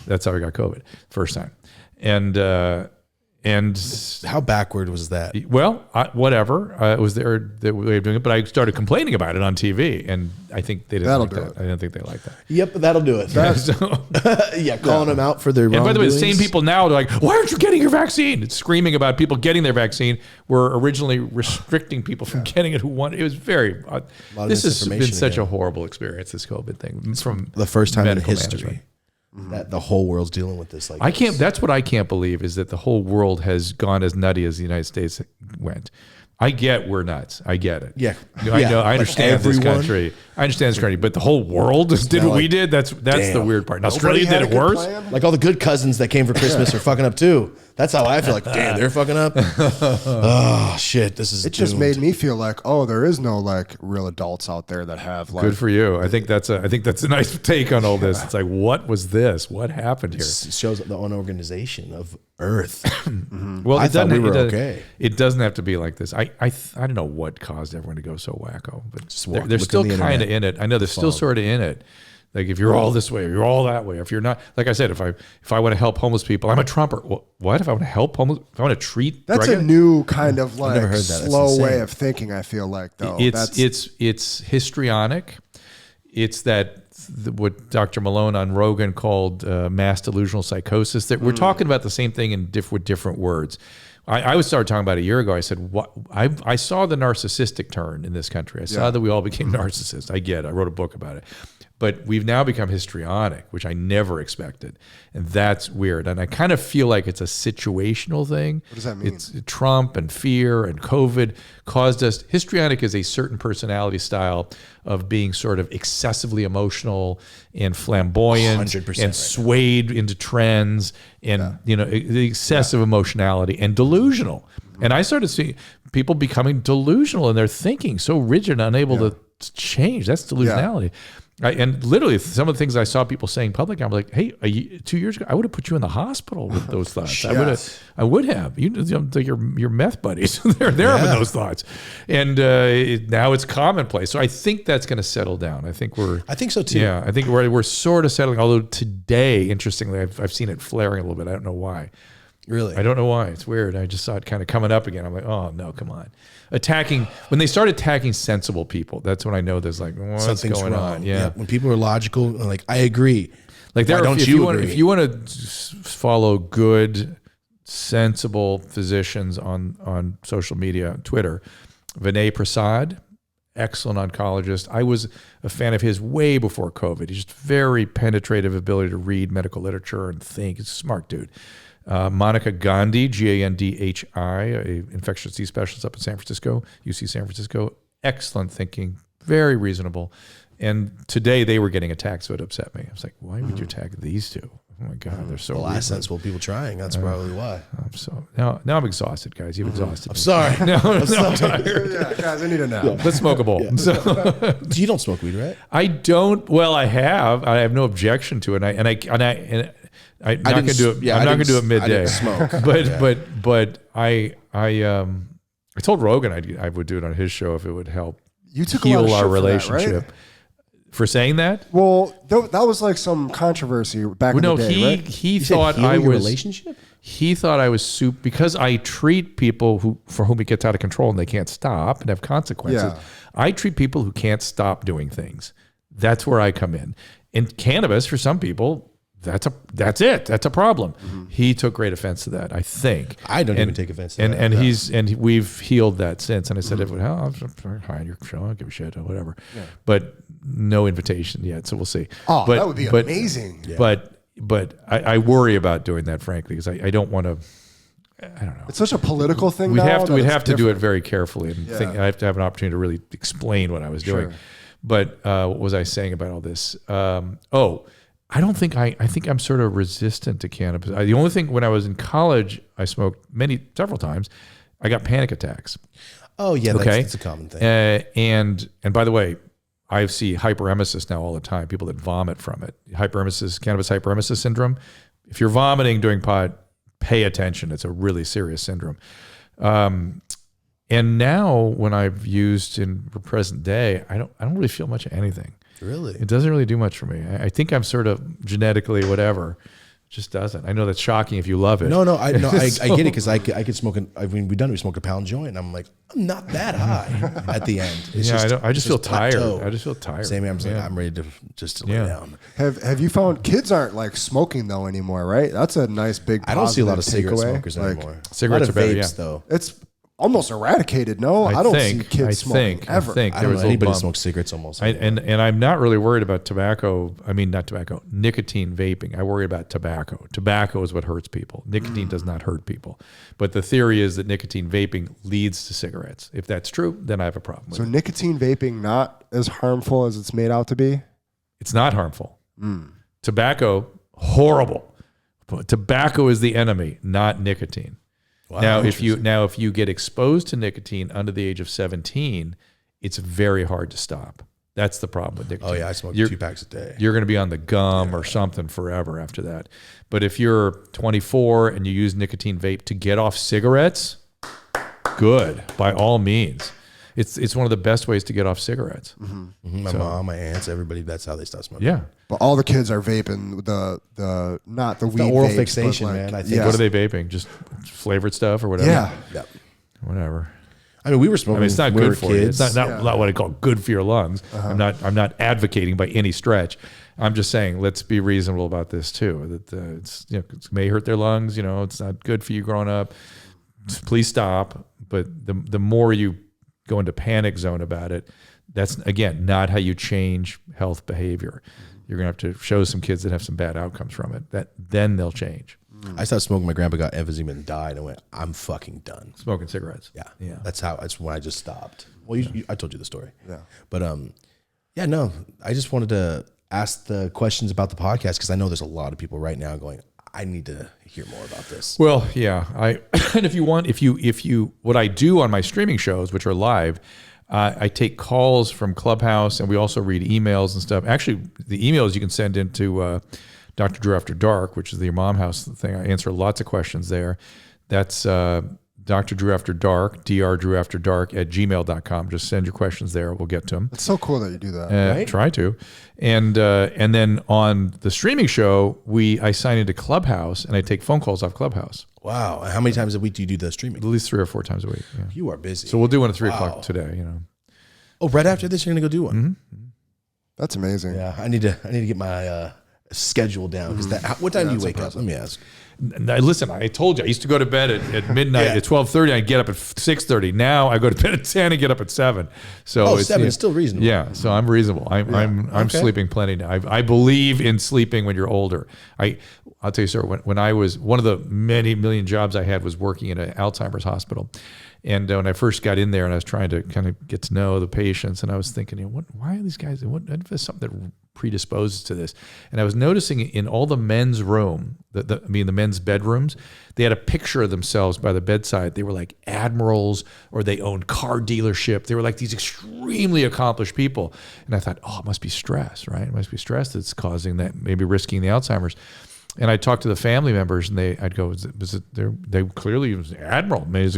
That's how I got COVID first time. And how backward was that? Well, whatever. It was their way of doing it, but I started complaining about it on TV, and I think they didn't like that. I didn't think they liked that. Yep, that'll do it. Calling them out for their wrongdoings. And by the way, the same people now are like, why aren't you getting your vaccine? It's screaming about people getting their vaccine. We're originally restricting people from getting it who want it. It was very, this has been such a horrible experience, this COVID thing. From the first time in history. Management. That the whole world's dealing with this. That's what I can't believe, is that the whole world has gone as nutty as the United States went. I get we're nuts. I get it. Yeah. I know. I understand this country. I understand this country, but the whole world did what we did. That's the weird part. And Australia did it worse. Like all the good cousins that came for Christmas are fucking up too. That's how I feel. Like, damn, they're fucking up. Oh shit, this is. It just made me feel like, there is no like real adults out there that have like. Good for you. I think that's a nice take on all this. It's like, what was this? What happened here? It shows the unorganization of Earth. Well, I thought we were okay. It doesn't have to be like this. I don't know what caused everyone to go so wacko, but they're still kind of in it. I know they're still sort of in it. Like if you're all this way, or you're all that way. If you're not, like I said, if I want to help homeless people, I'm a Trumper. Well, what if I want to help homeless? If I want to treat, that's a new kind of like slow way of thinking. I feel like though it's histrionic. It's what Dr. Malone on Rogan called mass delusional psychosis. That we're talking about the same thing with different words. I started talking about a year ago. I said, I saw the narcissistic turn in this country. I saw that we all became narcissists. I get it. I wrote a book about it. But we've now become histrionic, which I never expected. And that's weird. And I kind of feel like it's a situational thing. What does that mean? It's Trump and fear and COVID caused us. Histrionic is a certain personality style of being sort of excessively emotional and flamboyant 100% and swayed into trends and, the excessive emotionality and delusional. And I started seeing people becoming delusional in their thinking, so rigid and unable to change. That's delusionality. And literally, some of the things I saw people saying publicly, I'm like, hey, 2 years ago, I would have put you in the hospital with those thoughts. I would have. Your meth buddies, they're having those thoughts. And now it's commonplace. So I think that's going to settle down. I think so too. Yeah, I think we're sort of settling. Although today, interestingly, I've seen it flaring a little bit. I don't know why. Really? I don't know why. It's weird. I just saw it kind of coming up again. I'm like, oh no, come on. When they start attacking sensible people, that's when I know there's like, what's something's going wrong. on? Yeah. When people are logical, like, I agree. Like, if you want to follow good, sensible physicians on social media, Twitter, Vinay Prasad, excellent oncologist. I was a fan of his way before COVID. He's just very penetrative ability to read medical literature and think. He's a smart dude. Monica Gandhi, Gandhi, an infectious disease specialist up in San Francisco, UC San Francisco. Excellent thinking, very reasonable. And today they were getting attacked, so it upset me. I was like, why would you attack these two? Oh my God, they're so. The last sensible people trying. That's probably why. I'm so now I'm exhausted, guys. You've exhausted. I'm sorry. No, I'm tired. Yeah, guys, I need a nap. Let's smoke a bowl. So, You don't smoke weed, right? I don't. Well, I have no objection to it. I'm not going to do it. Yeah, I'm not going to do it I midday. didn't smoke. But I told Rogan I would do it on his show if it would help You took a lot of heal shit our for that, relationship. right? For saying that? Well, that was like some controversy back in No, the day, right? he You said thought heal I your was. relationship. He thought I was because I treat people for whom it gets out of control and they can't stop and have consequences. Yeah. I treat people who can't stop doing things. That's where I come in. And cannabis, for some people, that's it. That's a problem. He took great offense to that, I think. I don't even take offense to that. And we've healed that since. And I said, I'm behind your show. I don't give a shit or whatever. Yeah. But no invitation yet, so we'll see. Oh, that would be amazing. Yeah. But I worry about doing that, frankly, because I don't want to. I don't know. It's such a political thing. We'd now have to do it very carefully, and I have to have an opportunity to really explain what I was doing. But what was I saying about all this? I don't think I think I'm sort of resistant to cannabis. The only thing, when I was in college, I smoked several times. I got panic attacks. Oh yeah, that's a common thing. And by the way, I see hyperemesis now all the time. People that vomit from it. Hyperemesis, cannabis hyperemesis syndrome. If you're vomiting during pot, pay attention. It's a really serious syndrome. And now, when I've used in the present day, I don't really feel much of anything. Really? It doesn't really do much for me. I think I'm sort of genetically whatever. It just doesn't. I know that's shocking if you love it. No, I get it, because I could smoke. We smoked a pound joint, and I'm like, I'm not that high at the end. It's I just feel tired. plateau. I just feel tired. Same here. I'm ready to just lay down. Have you found kids aren't like smoking though anymore, right? That's a nice big. I don't see a lot of cigarette takeaway. smokers anymore. Cigarettes a lot are of better, vapes though. It's almost eradicated. No, I don't see kids smoking ever. I think I there don't was know a little anybody bump. smokes cigarettes almost. And I'm not really worried about tobacco. I mean, not tobacco, nicotine vaping. I worry about tobacco. Tobacco is what hurts people. Nicotine does not hurt people. But the theory is that nicotine vaping leads to cigarettes. If that's true, then I have a problem with So it. nicotine vaping not as harmful as it's made out to be? It's not harmful. Tobacco, horrible. But tobacco is the enemy, not nicotine. Wow, Now, if you get exposed to nicotine under the age of 17, it's very hard to stop. That's the problem with nicotine. Oh yeah, I smoke 2 packs a day. You're going to be on the gum or something forever after that. But if you're 24 and you use nicotine vape to get off cigarettes, good, by all means. It's one of the best ways to get off cigarettes. My mom, my aunts, everybody. That's how they stop smoking. Yeah. But all the kids are vaping the not the weed. The oral vapes, fixation, but man. I think. What are they vaping? Just flavored stuff or whatever? Yeah. Whatever. I mean, we were smoking. I mean, it's not when we good were for you. It's kids. not what I call good for your lungs. I'm not advocating by any stretch. I'm just saying, let's be reasonable about this too. That it may hurt their lungs. It's not good for you growing up. Please stop. But the more you go into panic zone about it, that's again not how you change health behavior. You're gonna have to show some kids that have some bad outcomes from it. Then they'll change. I started smoking. My grandpa got emphysema and died. I went, I'm fucking done. Smoking cigarettes. Yeah. That's when I just stopped. Well, I told you the story. Yeah. But I just wanted to ask the questions about the podcast because I know there's a lot of people right now going, I need to hear more about this. Well, yeah. And if you what I do on my streaming shows, which are live, I take calls from Clubhouse, and we also read emails and stuff. Actually, the emails you can send into Dr. Drew After Dark, which is the Your Mom House thing. I answer lots of questions there. That's Dr. Drew After Dark, drdrewafterdark @gmail.com. Just send your questions there. We'll get to them. It's so cool that you do that. Right? Try to. And then on the streaming show, I sign into Clubhouse, and I take phone calls off Clubhouse. Wow. How many times a week do you do the streaming? At least 3 or 4 times a week. Yeah. You are busy. So we'll do one at 3 o'clock today. Oh, right after this, you're gonna go do one. That's amazing. Yeah, I need to get my schedule down because what time do you wake up? Let me ask. Now, listen, I told you I used to go to bed at midnight at 12:30. I'd get up at 6:30. Now I go to bed at 10 and get up at 7. So 7 is still reasonable. Yeah, so I'm reasonable. I'm sleeping plenty now. I believe in sleeping when you're older. I'll tell you, sir. When I was one of the many million jobs I had was working in an Alzheimer's hospital. And when I first got in there and I was trying to kind of get to know the patients, and I was thinking, why are these guys? What if there's something that predisposed to this. And I was noticing in all the men's room, the men's bedrooms, they had a picture of themselves by the bedside. They were like admirals, or they owned car dealership. They were like these extremely accomplished people. And I thought, oh, it must be stress, right? It must be stress that's causing that, maybe risking the Alzheimer's. And I talked to the family members, and I'd go, they clearly was an admiral. He's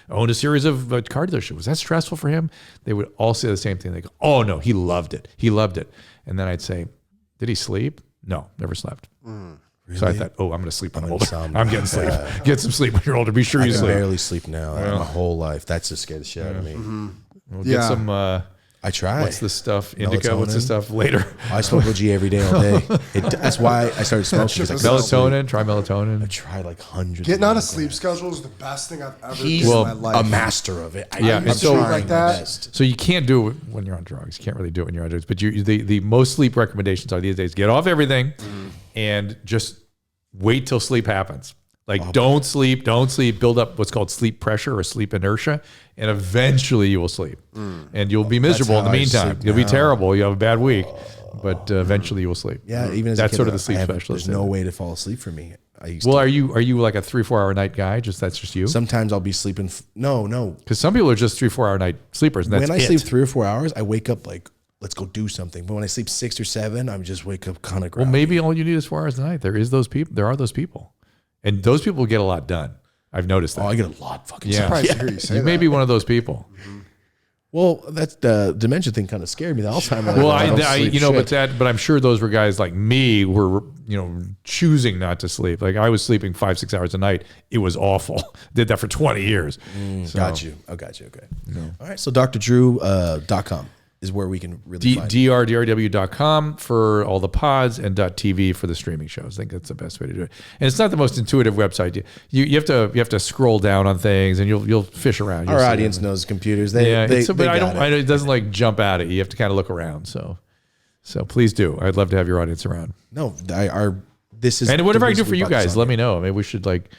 owned a series of car dealerships. Was that stressful for him? They would all say the same thing. They go, oh no, he loved it. He loved it. And then I'd say, did he sleep? No, never slept. Really? So I thought, oh, I'm going to sleep when I'm older. insomnia. I'm getting sleep. Get some sleep when you're older. Be sure you I sleep. barely sleep now. My whole life. That's just scared the shit out of me. We'll get some. I try. What's the stuff? Indica. What's the stuff later? I smoke OG every day, all day. That's why I started smoking. Melatonin. Try melatonin. I tried like hundreds. Getting on a sleep schedule is the best thing I've ever He's done in my life. a master of it. Yeah, I'm so trying like my that. best. So you can't do it when you're on drugs. You can't really do it when you're on drugs. But the most sleep recommendations are these days: get off everything and just wait till sleep happens. Like don't sleep, build up what's called sleep pressure or sleep inertia, and eventually you will sleep. And you'll be miserable in the how I meantime. sleep You'll be now. terrible. You have a bad week, but eventually you will sleep. Yeah, even as that's a kid, sort of the sleep I have, specialist. There's no way to fall asleep for me. I used Well, to. are you like a 3-4 hour night guy? That's just you? Sometimes I'll be sleeping. No. Because some people are just 3-4 hour night sleepers. And that's When I it. sleep 3 or 4 hours, I wake up like, let's go do something. But when I sleep 6 or 7, I just wake up kind of groggy. Well, maybe all you need is 4 hours a night. There are those people, and those people get a lot done. I've noticed that. Oh, I get a lot fucking Yeah. stuff. Surprised to hear you say You that. may be one of those people. Well, that's the dementia thing kind of scared me. The Alzheimer's. Well, I don't sleep shit. but I'm sure those were guys like me were, choosing not to sleep. Like I was sleeping 5-6 hours a night. It was awful. Did that for 20 years. So, Got you. Okay. All right. So drdrew.com is where we can really find it. drw.com for all the pods and .tv for the streaming shows. I think that's the best way to do it. And it's not the most intuitive website. You have to scroll down on things, and you'll fish around. You'll Our see audience them. knows computers. But I got don't. it. It doesn't like jump out at you. You have to kind of look around. So please do. I'd love to have your audience around. No, this is. And whatever I the do reason for we you brought this guys, on let here. me know. Maybe we should like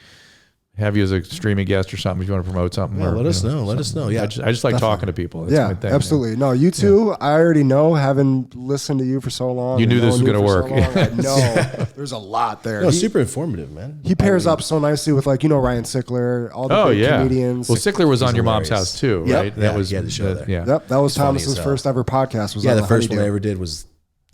have you as a streaming guest or something if you want to promote something. Yeah, or, let us know. something. Let us know. Yeah. I just like talking to people. That's my Yeah, thing, absolutely. No, you too. I already know, having listened to you for so long. You and knew this was known you gonna for work. so long, I know there's a lot there. No, He- super informative, man. He pairs up so nicely with Ryan Sickler, all the big comedians. Well, Sickler was on your mom's hilarious. house too, Yep. right? Yeah, he had the show there. Yeah. Yep, that was He's funny Thomas's as hell. first ever podcast. Was Yeah, on the first one I Honeydew. ever did was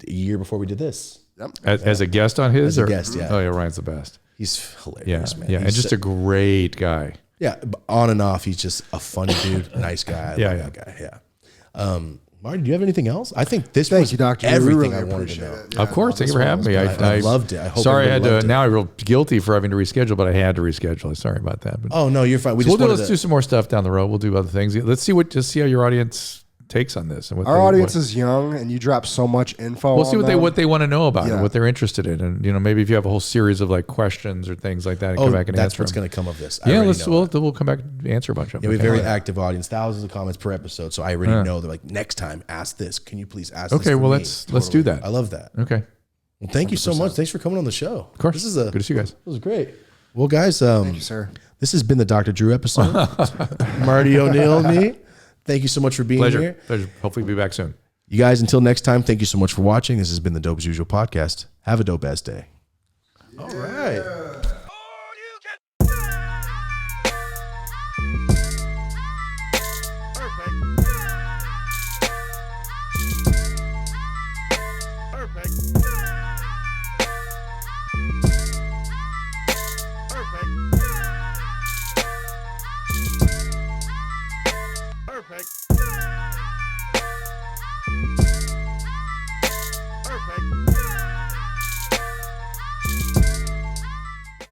a year before we did this. Yep. As a guest on his? As a or- guest, yeah. Oh, yeah, Ryan's the best. He's Yeah, hilarious, man. yeah, He's and just a great guy. yeah, on and off, he's just a funny dude, nice guy. I Yeah, love yeah. that guy. Yeah. Martin, do you have anything else? I think this Thank was you, Doctor. We everything really I wanted to appreciate know. it. Of course, thank you for having me. I loved it. I hope sorry I had everybody to. loved it. Now I feel guilty for having to reschedule, but I had to reschedule. Sorry about that. But Oh no, you're fine. We so just let's do some more stuff down the road. We'll do other things. Let's see how your audience takes on this and what Our they, audience what, is young, and you drop so much info. We'll see on what they want to know about Yeah. and what they're interested in, and maybe if you have a whole series of like questions or things like that, and Oh, come back and that's answer what's them. going to come of this. Yeah, let's. we'll come back and answer a bunch of Yeah, them. we have a very Okay. active audience, thousands of comments per episode. So I already know they're like, next time, ask this. Can you please ask? this Okay, for well me? let's do that. I love that. Okay, Well, thank you so much. Thanks for coming on the show. of course. This is good to see you guys. This was great. Well, guys, Thank you, sir. this has been the Dr. Drew episode. Marty O'Neill and me. Thank you so much for being here. Pleasure. Hopefully, we'll be back soon. You guys, until next time, thank you so much for watching. This has been the Dope As Usual podcast. Have a dope ass day. All right.